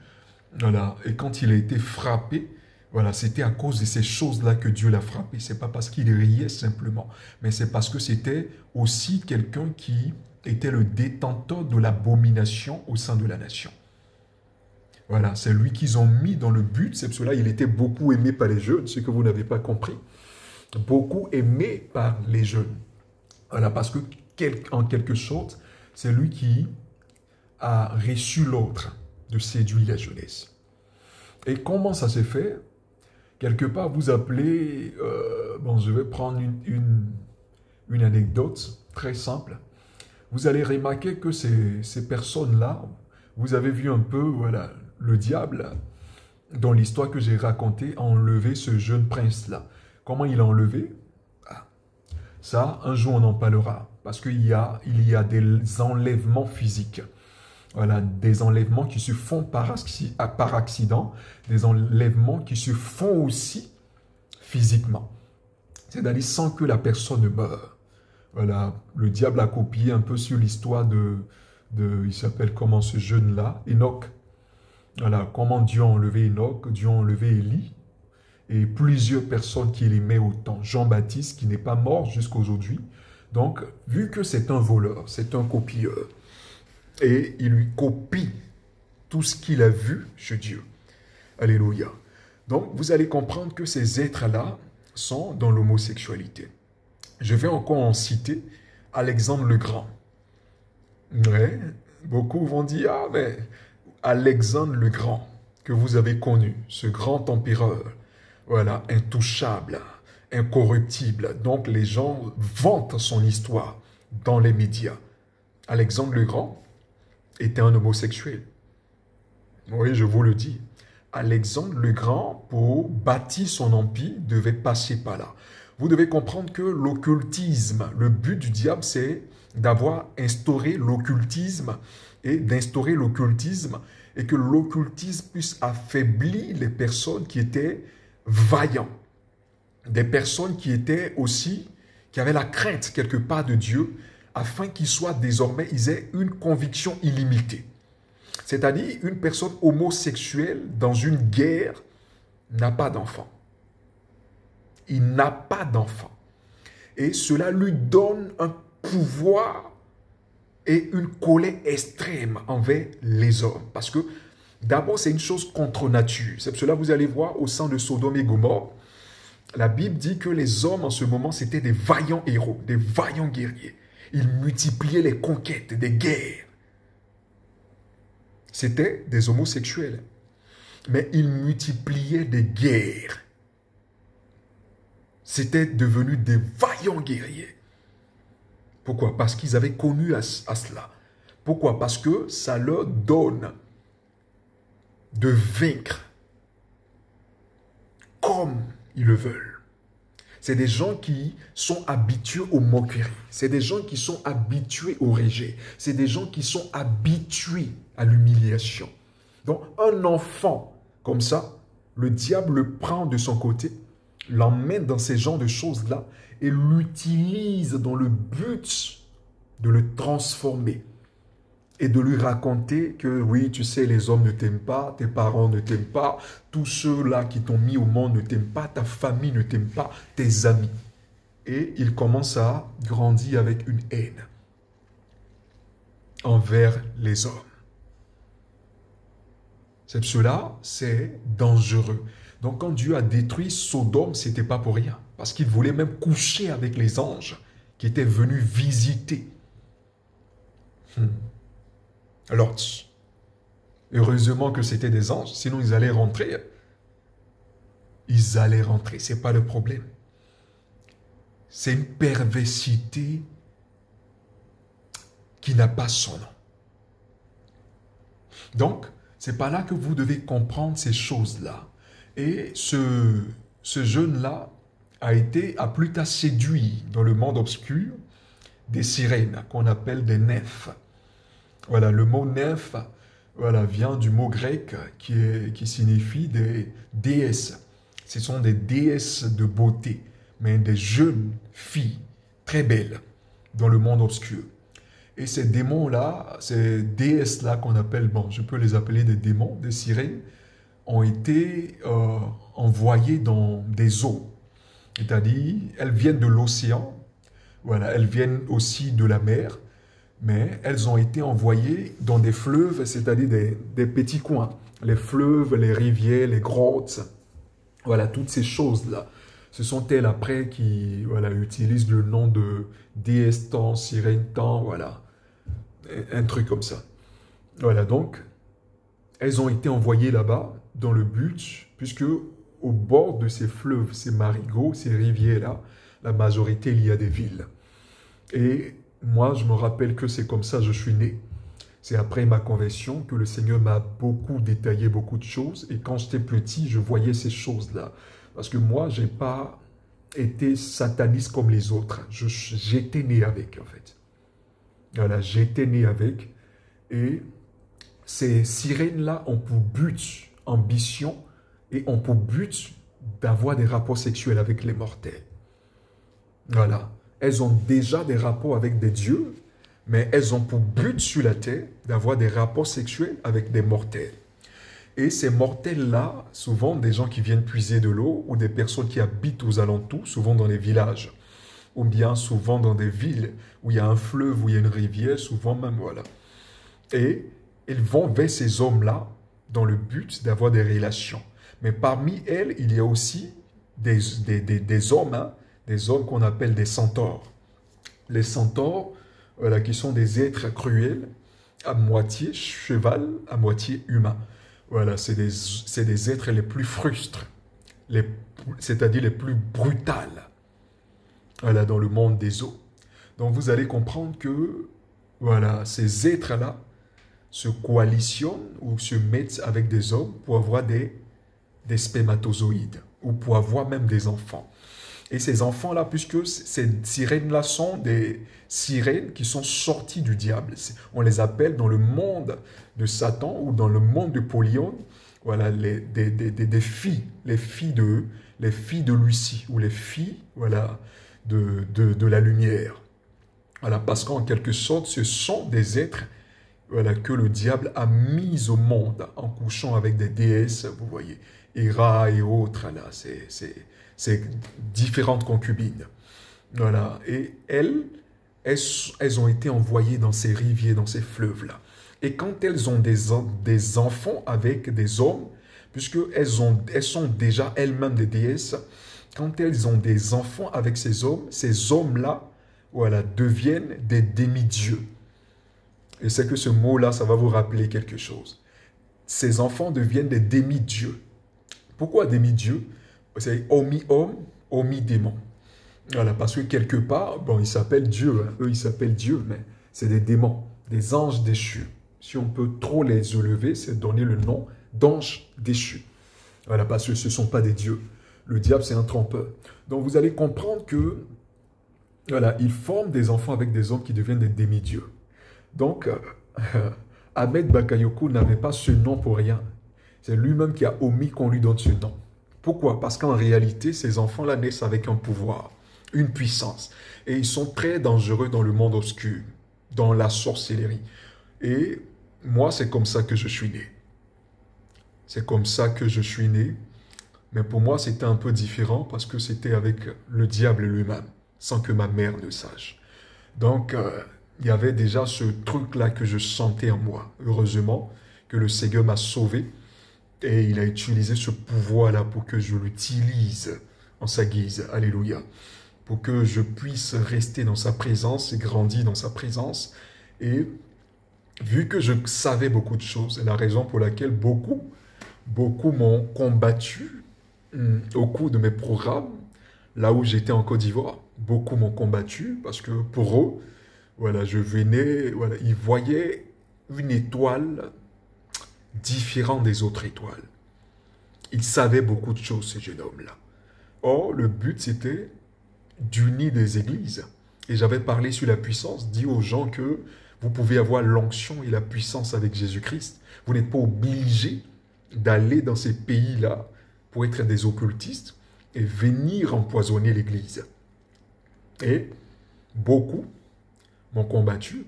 [SPEAKER 1] Voilà, et quand il a été frappé, voilà, c'était à cause de ces choses-là que Dieu l'a frappé. C'est pas parce qu'il riait simplement, mais c'est parce que c'était aussi quelqu'un qui était le détenteur de l'abomination au sein de la nation. Voilà, c'est lui qu'ils ont mis dans le but. C'est pour cela qu'il était beaucoup aimé par les jeunes, ce que vous n'avez pas compris. Beaucoup aimé par les jeunes. Voilà, parce que en quelque sorte, c'est lui qui a reçu l'ordre de séduire la jeunesse. Et comment ça s'est fait? Quelque part, vous appelez... bon, je vais prendre une anecdote très simple. Vous allez remarquer que ces personnes-là, vous avez vu un peu, voilà, le diable, dans l'histoire que j'ai racontée, a enlevé ce jeune prince-là. Comment il a enlevé? Ça, un jour, on en parlera. Parce qu'il y a des enlèvements physiques. Voilà, des enlèvements qui se font par accident, des enlèvements qui se font aussi physiquement. C'est-à-dire sans que la personne ne meure. Voilà, le diable a copié un peu sur l'histoire il s'appelle comment ce jeune-là, Enoch. Voilà, comment Dieu a enlevé Enoch, Dieu a enlevé Élie, et plusieurs personnes qui l'aimaient autant. Jean-Baptiste, qui n'est pas mort jusqu'à aujourd'hui. Donc, vu que c'est un voleur, c'est un copieur, et il lui copie tout ce qu'il a vu chez Dieu. Alléluia. Donc, vous allez comprendre que ces êtres-là sont dans l'homosexualité. Je vais encore en citer Alexandre le Grand. Ouais, beaucoup vont dire, ah mais Alexandre le Grand, que vous avez connu, ce grand empereur, voilà, intouchable, incorruptible. Donc les gens vantent son histoire dans les médias. Alexandre le Grand était un homosexuel. Oui, je vous le dis. Alexandre le Grand, pour bâtir son empire, devait passer par là. Vous devez comprendre que l'occultisme, le but du diable, c'est d'avoir instauré l'occultisme et d'instaurer l'occultisme et que l'occultisme puisse affaiblir les personnes qui étaient vaillants. Des personnes qui étaient aussi, qui avaient la crainte quelque part de Dieu, afin qu'ils soient désormais, ils aient une conviction illimitée. C'est-à-dire, une personne homosexuelle dans une guerre n'a pas d'enfant. Il n'a pas d'enfant. Et cela lui donne un pouvoir et une colère extrême envers les hommes. Parce que d'abord, c'est une chose contre nature. C'est pour cela que vous allez voir au sein de Sodome et Gomorrhe, la Bible dit que les hommes en ce moment, c'était des vaillants héros, des vaillants guerriers. Ils multipliaient les conquêtes, des guerres. C'était des homosexuels. Mais ils multipliaient des guerres. C'était devenu des vaillants guerriers. Pourquoi? Parce qu'ils avaient connu à cela. Pourquoi? Parce que ça leur donne de vaincre comme ils le veulent. C'est des gens qui sont habitués aux moqueries. C'est des gens qui sont habitués au rejet. C'est des gens qui sont habitués à l'humiliation. Donc, un enfant comme ça, le diable le prend de son côté, l'emmène dans ces genres de choses-là et l'utilise dans le but de le transformer et de lui raconter que oui, tu sais, les hommes ne t'aiment pas, tes parents ne t'aiment pas, tous ceux-là qui t'ont mis au monde ne t'aiment pas, ta famille ne t'aime pas, tes amis. Et il commence à grandir avec une haine envers les hommes. C'est cela, c'est dangereux. Donc quand Dieu a détruit Sodome, ce n'était pas pour rien. Parce qu'il voulait même coucher avec les anges qui étaient venus visiter. Alors, heureusement que c'était des anges, sinon ils allaient rentrer. Ils allaient rentrer, ce n'est pas le problème. C'est une perversité qui n'a pas son nom. Donc, c'est par là que vous devez comprendre ces choses-là. Et ce jeune-là a plus tard séduit dans le monde obscur des sirènes qu'on appelle des nymphes. Voilà, le mot nymphe voilà, vient du mot grec qui signifie des déesses. Ce sont des déesses de beauté, mais des jeunes filles très belles dans le monde obscur. Et ces démons-là, ces déesses-là qu'on appelle, bon, je peux les appeler des démons, des sirènes, ont été envoyées dans des eaux. C'est-à-dire, elles viennent de l'océan, voilà, elles viennent aussi de la mer, mais elles ont été envoyées dans des fleuves, c'est-à-dire des petits coins. Les fleuves, les rivières, les grottes, voilà, toutes ces choses-là. Ce sont elles après qui voilà, utilisent le nom de déesse temps, sirène temps, voilà. Un truc comme ça. Voilà, donc, elles ont été envoyées là-bas dans le but, puisque au bord de ces fleuves, ces marigots, ces rivières-là, la majorité, il y a des villes. Et moi, je me rappelle que c'est comme ça que je suis né. C'est après ma conversion que le Seigneur m'a beaucoup détaillé beaucoup de choses. Et quand j'étais petit, je voyais ces choses-là. Parce que moi, je n'ai pas été sataniste comme les autres. J'étais né avec, en fait. Voilà, j'étais né avec. Et ces sirènes-là ont pour but, ambition, et ont pour but d'avoir des rapports sexuels avec les mortels. Voilà. Elles ont déjà des rapports avec des dieux, mais elles ont pour but sur la terre d'avoir des rapports sexuels avec des mortels. Et ces mortels-là, souvent des gens qui viennent puiser de l'eau ou des personnes qui habitent aux alentours, souvent dans les villages. ou bien souvent dans des villes où il y a un fleuve, où il y a une rivière, souvent même, voilà. Et ils vont vers ces hommes-là dans le but d'avoir des relations. Mais parmi elles, il y a aussi des hommes, hein, des hommes qu'on appelle des centaures. Les centaures, voilà, qui sont des êtres cruels, à moitié cheval, à moitié humain. Voilà, c'est des êtres les plus frustres, c'est-à-dire les plus brutales, voilà, dans le monde des eaux. Donc vous allez comprendre que, voilà, ces êtres-là se coalitionnent ou se mettent avec des hommes pour avoir des spermatozoïdes ou pour avoir même des enfants. Et ces enfants-là, puisque ces sirènes-là sont des sirènes qui sont sorties du diable, on les appelle dans le monde de Satan ou dans le monde de Polyone, voilà, des filles, les filles de Lucie ou les filles, voilà, de la lumière. Voilà, parce qu'en quelque sorte, ce sont des êtres, voilà, que le diable a mis au monde en couchant avec des déesses, vous voyez, Héra et autres, là, c'est différentes concubines. Voilà, et elles ont été envoyées dans ces rivières, dans ces fleuves-là. Et quand elles ont des enfants avec des hommes, puisqu'elles elles sont déjà elles-mêmes des déesses, quand elles ont des enfants avec ces hommes-là, voilà, deviennent des demi-dieux. Et c'est que ce mot-là, ça va vous rappeler quelque chose. Ces enfants deviennent des demi-dieux. Pourquoi demi-dieux? C'est homme, démon. Voilà, parce que quelque part, bon, ils s'appellent Dieu, hein. Eux, ils s'appellent Dieu, mais c'est des démons, des anges déchus. Si on peut trop les élever, c'est donner le nom d'anges déchus. Voilà, parce que ce ne sont pas des dieux. Le diable, c'est un trompeur. Donc, vous allez comprendre que, voilà, ils forment des enfants avec des hommes qui deviennent des demi-dieux. Donc, Ahmed Bakayoko n'avait pas ce nom pour rien. C'est lui-même qui a omis qu'on lui donne ce nom. Pourquoi? Parce qu'en réalité, ces enfants-là naissent avec un pouvoir, une puissance. Et ils sont très dangereux dans le monde obscur, dans la sorcellerie. Et moi, c'est comme ça que je suis né. C'est comme ça que je suis né. Mais pour moi, c'était un peu différent parce que c'était avec le diable lui-même, sans que ma mère ne sache. Donc, il y avait déjà ce truc-là que je sentais en moi. Heureusement que le Seigneur m'a sauvé. Et il a utilisé ce pouvoir-là pour que je l'utilise en sa guise. Alléluia. Pour que je puisse rester dans sa présence et grandir dans sa présence. Et vu que je savais beaucoup de choses, c'est la raison pour laquelle beaucoup m'ont combattu au cours de mes programmes, là où j'étais en Côte d'Ivoire. Beaucoup m'ont combattu parce que pour eux, voilà, je venais, voilà, ils voyaient une étoile différent des autres étoiles. Il savait beaucoup de choses, ce jeune homme-là. Or, le but, c'était d'unir des églises. Et j'avais parlé sur la puissance, dit aux gens que vous pouvez avoir l'onction et la puissance avec Jésus-Christ. Vous n'êtes pas obligé d'aller dans ces pays-là pour être des occultistes et venir empoisonner l'église. Et beaucoup m'ont combattu,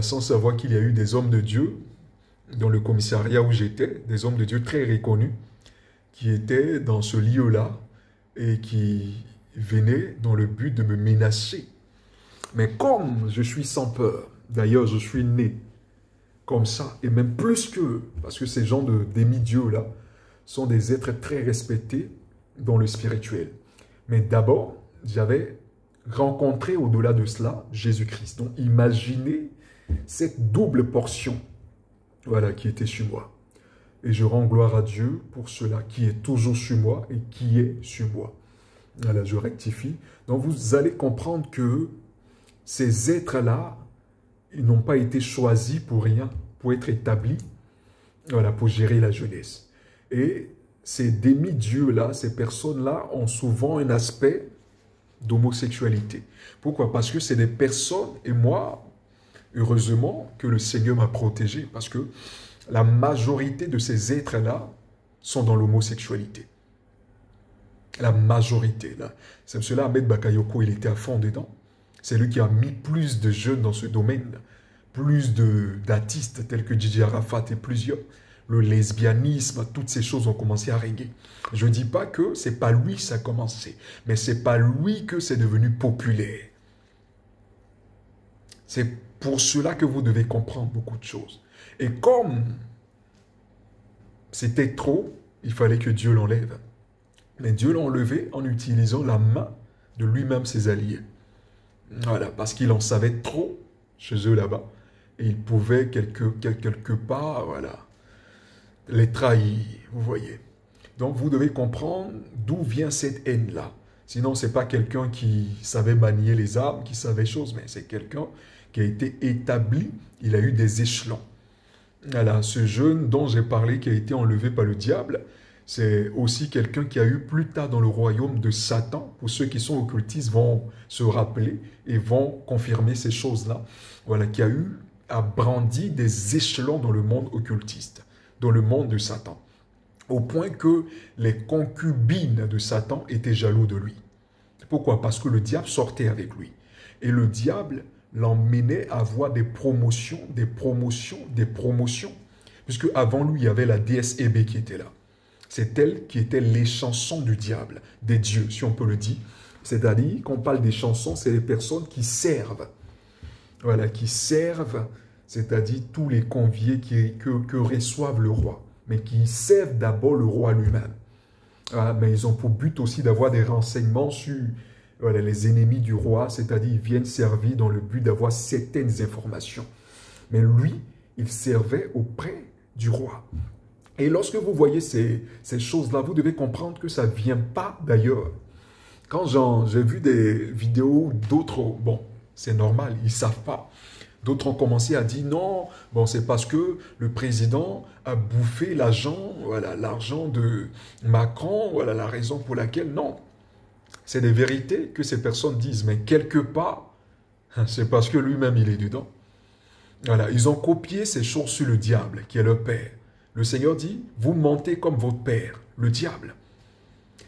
[SPEAKER 1] sans savoir qu'il y a eu des hommes de Dieu dans le commissariat où j'étais, des hommes de Dieu très reconnus, qui étaient dans ce lieu-là et qui venaient dans le but de me menacer. Mais comme je suis sans peur, d'ailleurs je suis né comme ça, et même plus qu'eux, parce que ces gens de demi-dieux-là sont des êtres très respectés dans le spirituel. Mais d'abord, j'avais rencontré au-delà de cela Jésus-Christ. Donc imaginez cette double portion, voilà, qui était sur moi. Et je rends gloire à Dieu pour cela, qui est toujours sur moi et qui est sur moi. Voilà, je rectifie. Donc vous allez comprendre que ces êtres-là, ils n'ont pas été choisis pour rien, pour être établis, voilà, pour gérer la jeunesse. Et ces demi-dieux-là, ces personnes-là ont souvent un aspect d'homosexualité. Pourquoi? Parce que c'est des personnes, et moi, heureusement que le Seigneur m'a protégé, parce que la majorité de ces êtres-là sont dans l'homosexualité. La majorité, là. C'est pour cela Ahmed Bakayoko, il était à fond dedans. C'est lui qui a mis plus de jeunes dans ce domaine, plus d'artistes tels que Didier Arafat et plusieurs. le lesbianisme, toutes ces choses ont commencé à régner. Je ne dis pas que c'est pas lui que ça a commencé, mais c'est pas lui que c'est devenu populaire. C'est pour cela que vous devez comprendre beaucoup de choses. Et comme c'était trop, il fallait que Dieu l'enlève. Mais Dieu l'a enlevé en utilisant la main de lui-même, ses alliés. Voilà, parce qu'il en savait trop chez eux là-bas. Et il pouvait quelque part, voilà, les trahir, vous voyez. Donc vous devez comprendre d'où vient cette haine-là. Sinon, ce n'est pas quelqu'un qui savait manier les armes, qui savait choses, mais c'est quelqu'un qui a été établi, il a eu des échelons. Voilà, ce jeune dont j'ai parlé, qui a été enlevé par le diable, c'est aussi quelqu'un qui a eu plus tard dans le royaume de Satan. Pour ceux qui sont occultistes vont se rappeler et vont confirmer ces choses-là. Voilà, qui a brandi des échelons dans le monde occultiste, dans le monde de Satan. Au point que les concubines de Satan étaient jaloux de lui. Pourquoi? Parce que le diable sortait avec lui. Et le diable l'emmenait à avoir des promotions, des promotions, des promotions. Puisque avant lui, il y avait la déesse Hébé qui était là. C'est elle qui était les chansons du diable, des dieux, si on peut le dire. C'est-à-dire, quand on parle des chansons, c'est les personnes qui servent. Voilà, qui servent, c'est-à-dire tous les conviés que reçoivent le roi, mais qui servent d'abord le roi lui-même. Voilà, mais ils ont pour but aussi d'avoir des renseignements sur voilà, les ennemis du roi, c'est-à-dire ils viennent servir dans le but d'avoir certaines informations. Mais lui, il servait auprès du roi. Et lorsque vous voyez ces choses-là, vous devez comprendre que ça ne vient pas d'ailleurs. Quand j'ai vu des vidéos d'autres, bon, c'est normal, ils ne savent pas. D'autres ont commencé à dire non, bon, c'est parce que le président a bouffé l'argent, voilà, l'argent de Macron, voilà la raison pour laquelle, non. C'est des vérités que ces personnes disent, mais quelque part, c'est parce que lui-même, il est dedans. Voilà, ils ont copié ces choses sur le diable, qui est leur père. Le Seigneur dit, vous mentez comme votre père, le diable.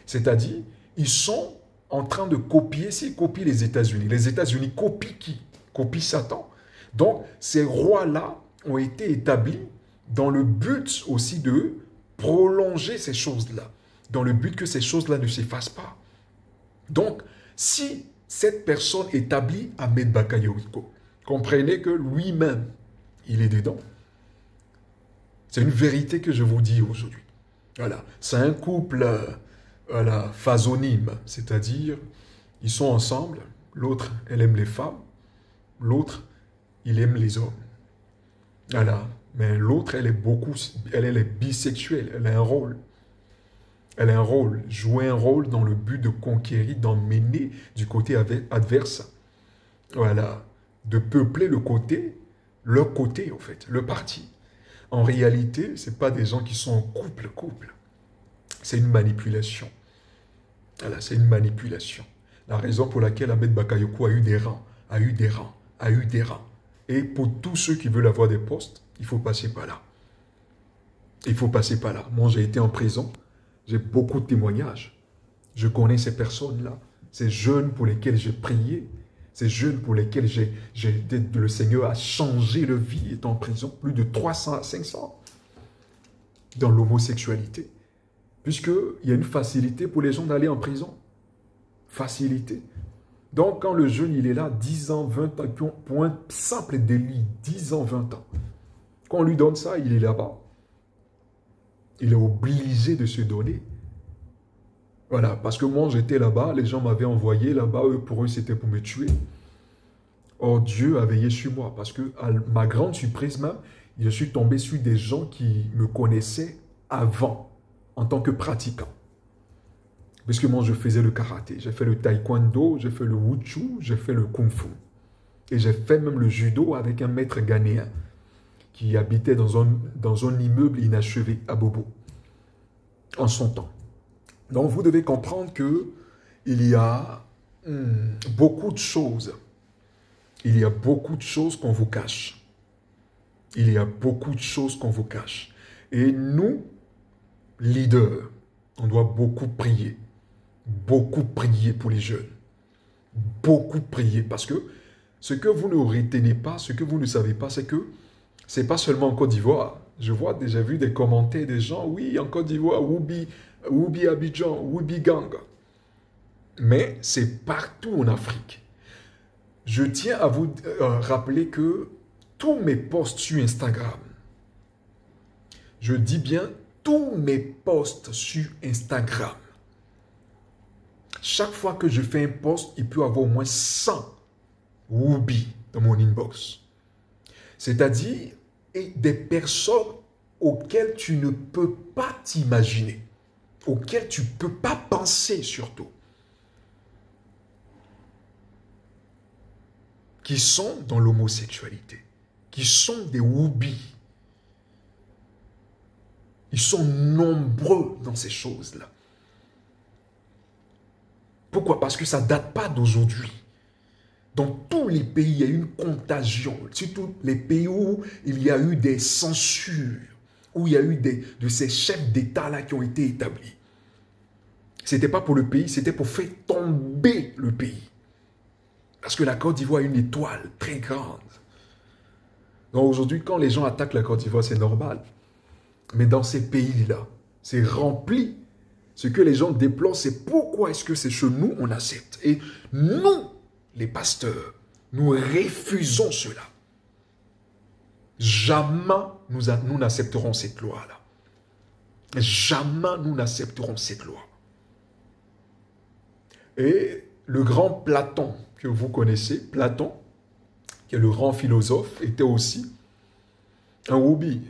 [SPEAKER 1] C'est-à-dire, ils sont en train de copier, s'ils copient les États-Unis copient qui? Copient Satan. Donc, ces rois-là ont été établis dans le but aussi de prolonger ces choses-là, dans le but que ces choses-là ne s'effacent pas. Donc, si cette personne établit Ahmed Bakayoko, comprenez que lui-même, il est dedans. C'est une vérité que je vous dis aujourd'hui. Voilà, c'est un couple voilà, phasonime, c'est-à-dire, ils sont ensemble, l'autre, elle aime les femmes, l'autre, il aime les hommes. Voilà, mais l'autre, elle est bisexuelle, elle a un rôle. Elle a un rôle, jouer un rôle dans le but de conquérir, d'emmener du côté adverse. Voilà, de peupler leur côté, en fait, le parti. En réalité, ce n'est pas des gens qui sont en couple. C'est une manipulation. Voilà, c'est une manipulation. La raison pour laquelle Ahmed Bakayoko a eu des rangs, a eu des rangs. Et pour tous ceux qui veulent avoir des postes, il faut passer par là. Il faut passer par là. Moi, j'ai été en prison. J'ai beaucoup de témoignages. Je connais ces personnes-là. Ces jeunes pour lesquels j'ai prié. Ces jeunes pour lesquels le Seigneur a changé leur vie étant en prison. Plus de 300 à 500 dans l'homosexualité. Puisqu'il y a une facilité pour les gens d'aller en prison. Facilité. Donc, quand le jeune, il est là, 10 ans, 20 ans, pour un simple délit, 10 ans, 20 ans, quand on lui donne ça, il est là-bas. Il est obligé de se donner. Voilà, parce que moi, j'étais là-bas, les gens m'avaient envoyé là-bas, pour eux, c'était pour me tuer. Or, Dieu a veillé sur moi, parce que, à ma grande surprise même, je suis tombé sur des gens qui me connaissaient avant, en tant que pratiquant. Parce que moi, je faisais le karaté, j'ai fait le taekwondo, j'ai fait le wushu, j'ai fait le kung-fu. Et j'ai fait même le judo avec un maître ghanéen qui habitait dans un immeuble inachevé à Bobo, en son temps. Donc, vous devez comprendre qu'il y a beaucoup de choses. Il y a beaucoup de choses qu'on vous cache. Il y a beaucoup de choses qu'on vous cache. Et nous, leaders, on doit beaucoup prier. Beaucoup prier pour les jeunes. Beaucoup prier. Parce que ce que vous ne retenez pas, ce que vous ne savez pas, c'est que ce n'est pas seulement en Côte d'Ivoire. Je vois, déjà vu des commentaires des gens, oui, en Côte d'Ivoire, Woubi, Woubi Abidjan, Woubi Gang. Mais c'est partout en Afrique. Je tiens à vous rappeler que tous mes posts sur Instagram, je dis bien tous mes posts sur Instagram, chaque fois que je fais un post, il peut y avoir au moins 100 Woubi dans mon inbox. C'est-à-dire des personnes auxquelles tu ne peux pas t'imaginer, auxquelles tu ne peux pas penser surtout, qui sont dans l'homosexualité, qui sont des Woubi. Ils sont nombreux dans ces choses-là. Pourquoi? Parce que ça ne date pas d'aujourd'hui. Dans tous les pays, il y a eu une contagion. Surtout les pays où il y a eu des censures, où il y a eu de ces chefs d'État-là qui ont été établis. Ce n'était pas pour le pays, c'était pour faire tomber le pays. Parce que la Côte d'Ivoire a une étoile très grande. Donc aujourd'hui, quand les gens attaquent la Côte d'Ivoire, c'est normal. Mais dans ces pays-là, c'est rempli. Ce que les gens déplorent, c'est pourquoi est-ce que c'est chez nous on accepte. Et nous, les pasteurs, nous refusons cela. Jamais nous n'accepterons cette loi-là. Jamais nous n'accepterons cette loi. Et le grand Platon que vous connaissez, Platon, qui est le grand philosophe, était aussi un Woubi.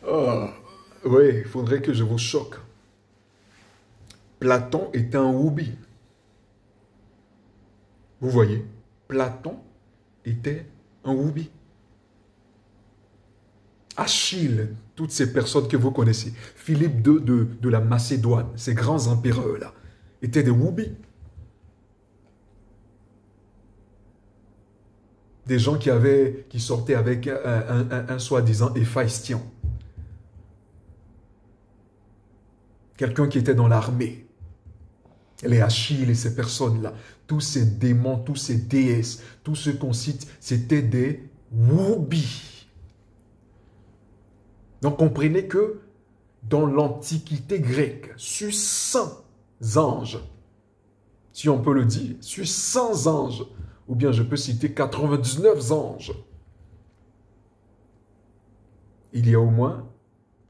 [SPEAKER 1] Oh, oui, il faudrait que je vous choque. Platon était un Woubi. Vous voyez, Platon était un Woubi. Achille, toutes ces personnes que vous connaissez, Philippe II de la Macédoine, ces grands empereurs-là, étaient des Woubi. Des gens qui sortaient avec un soi-disant Héphaïstion. Quelqu'un qui était dans l'armée. Les Achilles et ces personnes-là, tous ces démons, tous ces déesses, tous ceux qu'on cite, c'était des Woubi. Donc comprenez que dans l'Antiquité grecque, sur 100 anges, si on peut le dire, sur 100 anges, ou bien je peux citer 99 anges, il y a au moins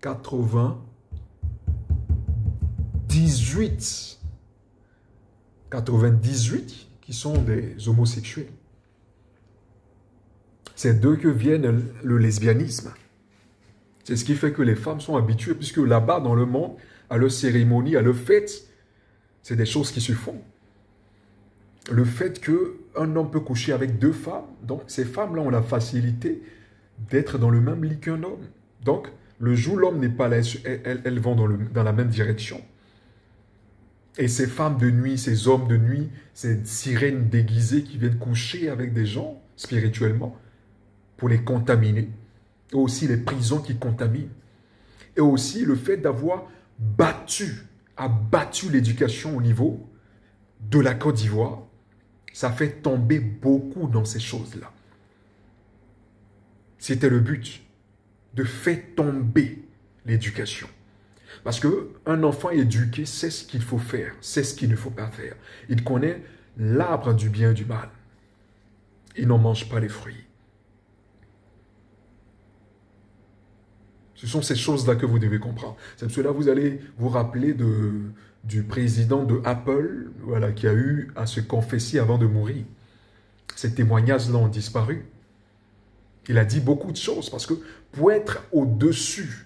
[SPEAKER 1] 98 qui sont des homosexuels. C'est d'eux que viennent le lesbianisme. C'est ce qui fait que les femmes sont habituées, puisque là-bas, dans le monde, à leur cérémonie, à leur fête, c'est des choses qui se font. Le fait qu'un homme peut coucher avec 2 femmes, donc ces femmes-là ont la facilité d'être dans le même lit qu'un homme. Donc, le jour où l'homme n'est pas là, elles vont dans la même direction. Et ces femmes de nuit, ces hommes de nuit, ces sirènes déguisées qui viennent coucher avec des gens spirituellement pour les contaminer. Et aussi les prisons qui contaminent. Et aussi le fait d'avoir abattu l'éducation au niveau de la Côte d'Ivoire, ça fait tomber beaucoup dans ces choses-là. C'était le but, de faire tomber l'éducation. Parce qu'un enfant éduqué sait ce qu'il faut faire, sait ce qu'il ne faut pas faire. Il connaît l'arbre du bien et du mal. Il n'en mange pas les fruits. Ce sont ces choses-là que vous devez comprendre. C'est pour cela que vous allez vous rappeler du président de Apple, voilà, qui a eu à se confesser avant de mourir. Ces témoignages-là ont disparu. Il a dit beaucoup de choses parce que pour être au-dessus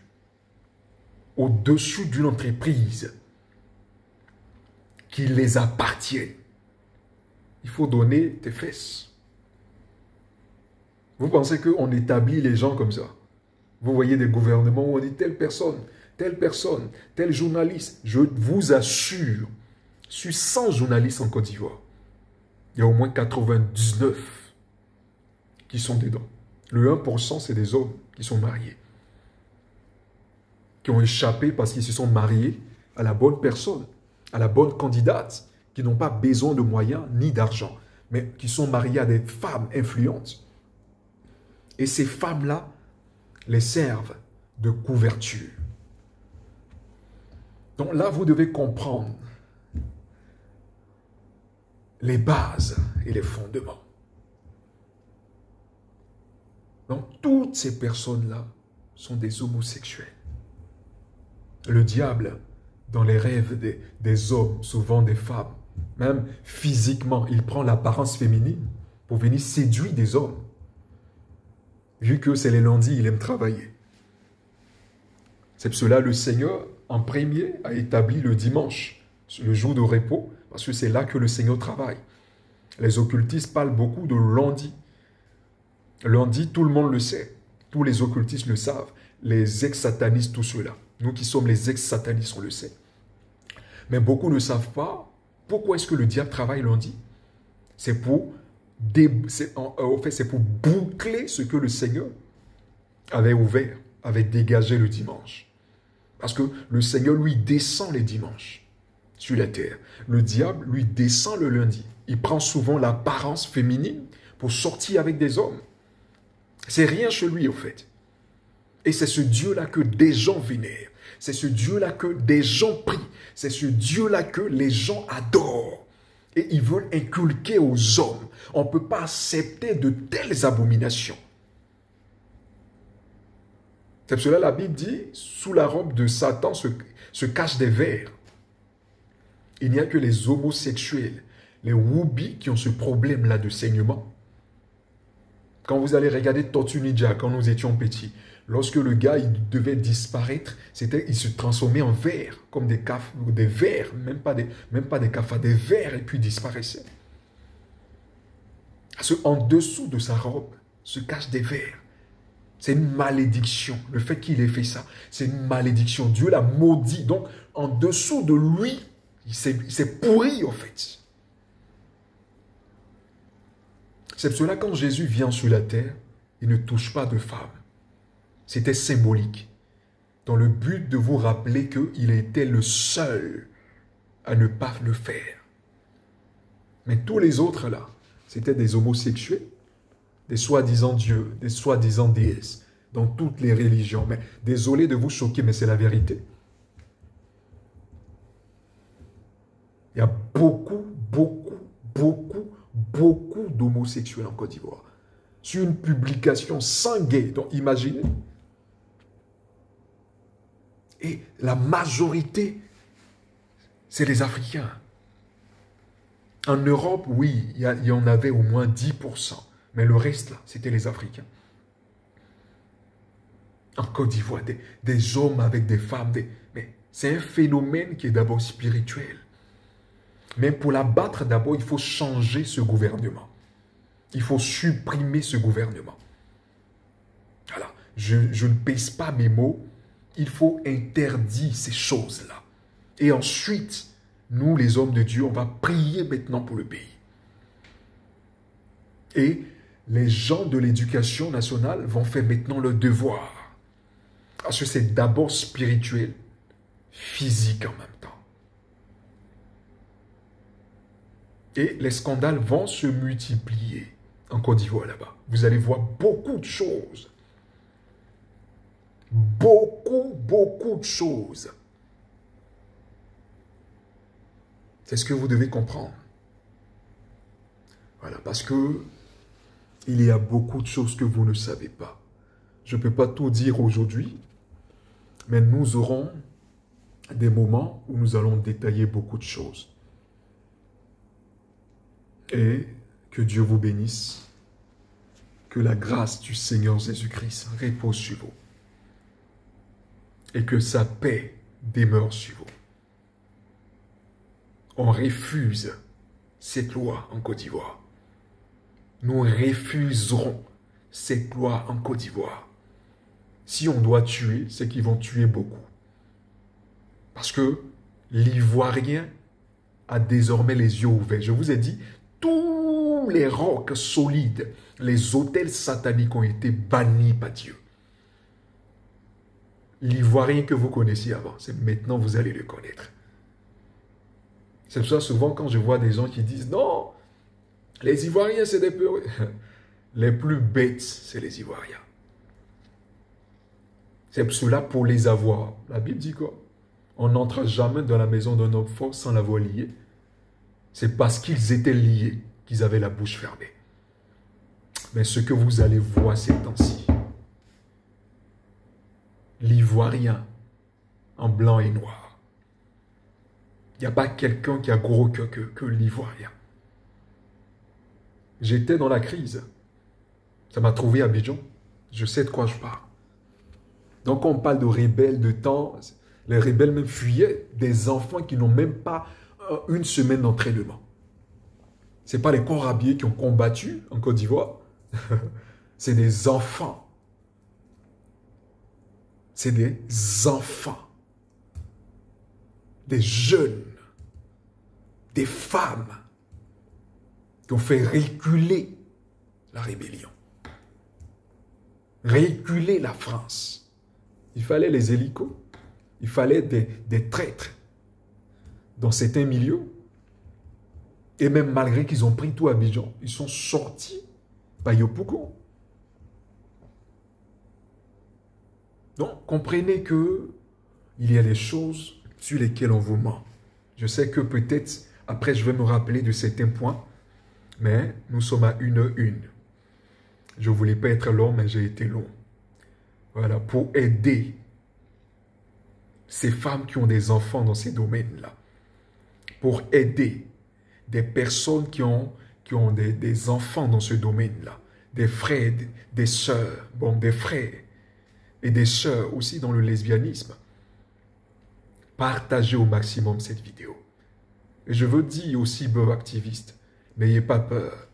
[SPEAKER 1] d'une entreprise qui les appartient, il faut donner tes fesses. Vous pensez qu'on établit les gens comme ça? Vous voyez des gouvernements où on dit telle personne, tel journaliste. Je vous assure, sur 100 journalistes en Côte d'Ivoire, il y a au moins 99 qui sont dedans. Le 1%, c'est des hommes qui sont mariés, qui ont échappé parce qu'ils se sont mariés à la bonne personne, à la bonne candidate, qui n'ont pas besoin de moyens ni d'argent, mais qui sont mariés à des femmes influentes. Et ces femmes-là les servent de couverture. Donc là, vous devez comprendre les bases et les fondements. Donc toutes ces personnes-là sont des homosexuels. Le diable, dans les rêves des hommes, souvent des femmes, même physiquement, il prend l'apparence féminine pour venir séduire des hommes. Vu que c'est les lundis, il aime travailler. C'est pour cela le Seigneur, en premier, a établi le dimanche, le jour de repos, parce que c'est là que le Seigneur travaille. Les occultistes parlent beaucoup de lundi. Lundi, tout le monde le sait. Tous les occultistes le savent. Les ex-satanistes, tout cela. Nous qui sommes les ex-satanistes, on le sait. Mais beaucoup ne savent pas pourquoi est-ce que le diable travaille lundi. C'est pour boucler ce que le Seigneur avait ouvert, avait dégagé le dimanche. Parce que le Seigneur, lui, descend les dimanches sur la terre. Le diable, lui, descend le lundi. Il prend souvent l'apparence féminine pour sortir avec des hommes. C'est rien chez lui, au fait. Et c'est ce Dieu-là que des gens vénèrent. C'est ce Dieu-là que des gens prient. C'est ce Dieu-là que les gens adorent. Et ils veulent inculquer aux hommes. On ne peut pas accepter de telles abominations. C'est pour cela que la Bible dit, sous la robe de Satan se cachent des vers. Il n'y a que les homosexuels, les woubi qui ont ce problème-là de saignement. Quand vous allez regarder Tortue Ninja, quand nous étions petits, lorsque le gars il devait disparaître, il se transformait en vers, comme des vers, même pas des cafards, des vers, et puis disparaissait. Parce qu'en dessous de sa robe se cachent des vers. C'est une malédiction. Le fait qu'il ait fait ça, c'est une malédiction. Dieu l'a maudit. Donc, en dessous de lui, il s'est pourri, en fait. C'est pour cela, quand Jésus vient sur la terre, il ne touche pas de femme. C'était symbolique. Dans le but de vous rappeler qu'il était le seul à ne pas le faire. Mais tous les autres, là, c'était des homosexuels, des soi-disant dieux, des soi-disant déesses, dans toutes les religions. Mais désolé de vous choquer, mais c'est la vérité. Il y a beaucoup d'homosexuels en Côte d'Ivoire. Sur une publication sans gay, donc imaginez. Et la majorité, c'est les Africains. En Europe, oui, il y en avait au moins 10%. Mais le reste, là, c'était les Africains. En Côte d'Ivoire, des hommes avec des femmes. Mais c'est un phénomène qui est d'abord spirituel. Mais pour l'abattre, d'abord, il faut changer ce gouvernement. Il faut supprimer ce gouvernement. Voilà. Je ne pèse pas mes mots. Il faut interdire ces choses-là. Et ensuite, nous, les hommes de Dieu, on va prier maintenant pour le pays. Et les gens de l'éducation nationale vont faire maintenant leur devoir. Parce que c'est d'abord spirituel, physique en même temps. Et les scandales vont se multiplier en Côte d'Ivoire là-bas. Vous allez voir beaucoup de choses. Beaucoup de choses. C'est ce que vous devez comprendre. Voilà, parce que il y a beaucoup de choses que vous ne savez pas. Je ne peux pas tout dire aujourd'hui, mais nous aurons des moments où nous allons détailler beaucoup de choses. Et que Dieu vous bénisse. Que la grâce du Seigneur Jésus-Christ repose sur vous. Et que sa paix demeure sur vous. On refuse cette loi en Côte d'Ivoire. Nous refuserons cette loi en Côte d'Ivoire. Si on doit tuer, c'est qu'ils vont tuer beaucoup. Parce que l'Ivoirien a désormais les yeux ouverts. Je vous ai dit, tous les rocs solides, les autels sataniques ont été bannis par Dieu. L'Ivoirien que vous connaissiez avant, c'est maintenant vous allez le connaître. C'est pour ça souvent quand je vois des gens qui disent non, les Ivoiriens c'est des peu... Les plus bêtes, c'est les Ivoiriens. C'est cela pour les avoir. La Bible dit quoi? On n'entre jamais dans la maison d'un homme fort sans l'avoir lié. C'est parce qu'ils étaient liés qu'ils avaient la bouche fermée. Mais ce que vous allez voir ces temps-ci, l'ivoirien en blanc et noir. Il n'y a pas quelqu'un qui a gros que l'ivoirien. J'étais dans la crise. Ça m'a trouvé à Abidjan. Je sais de quoi je parle. Donc on parle de rebelles de temps. Les rebelles même fuyaient des enfants qui n'ont même pas une semaine d'entraînement. Ce n'est pas les corps habillés qui ont combattu en Côte d'Ivoire. C'est des enfants. C'est des enfants. Des jeunes. Des femmes qui ont fait reculer la rébellion. Reculer la France. Il fallait les hélicos. Il fallait des traîtres dans certains milieux. Et même malgré qu'ils ont pris tout Abidjan, ils sont sortis par Yopougon. Donc, comprenez que il y a des choses sur lesquelles on vous ment. Je sais que peut-être, après, je vais me rappeler de certains points, mais nous sommes à 1h01. Je ne voulais pas être long, mais j'ai été long. Voilà, pour aider ces femmes qui ont des enfants dans ces domaines-là. Pour aider des personnes qui ont des enfants dans ce domaine-là. Des frères, des sœurs, bon, des frères et des sœurs aussi dans le lesbianisme. Partagez au maximum cette vidéo. Et je veux dire aux cyberactivistes, n'ayez pas peur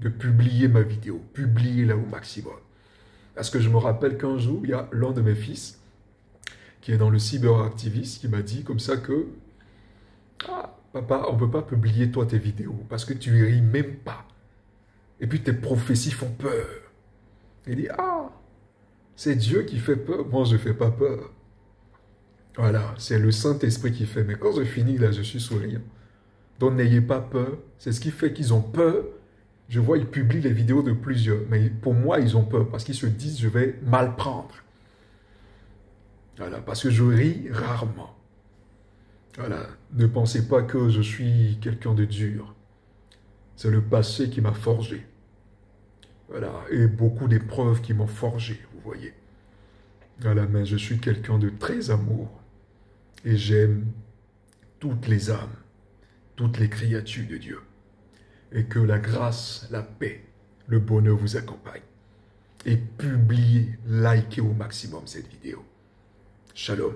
[SPEAKER 1] de publier ma vidéo. Publiez-la au maximum. Parce que je me rappelle qu'un jour, il y a l'un de mes fils qui est dans le cyberactivisme qui m'a dit comme ça que « Ah, papa, on ne peut pas publier toi tes vidéos parce que tu ris même pas. Et puis tes prophéties font peur. » Il dit « Ah, c'est Dieu qui fait peur, moi je ne fais pas peur. » Voilà, c'est le Saint-Esprit qui fait. Mais quand je finis là, je suis souriant. Donc n'ayez pas peur. C'est ce qui fait qu'ils ont peur. Je vois, ils publient les vidéos de plusieurs. Mais pour moi, ils ont peur parce qu'ils se disent, je vais mal prendre. Voilà, parce que je ris rarement. Voilà, ne pensez pas que je suis quelqu'un de dur. C'est le passé qui m'a forgé. Voilà, et beaucoup d'épreuves qui m'ont forgé, vous voyez. Voilà, mais je suis quelqu'un de très amour. Et j'aime toutes les âmes, toutes les créatures de Dieu. Et que la grâce, la paix, le bonheur vous accompagne. Et publiez, likez au maximum cette vidéo. Shalom.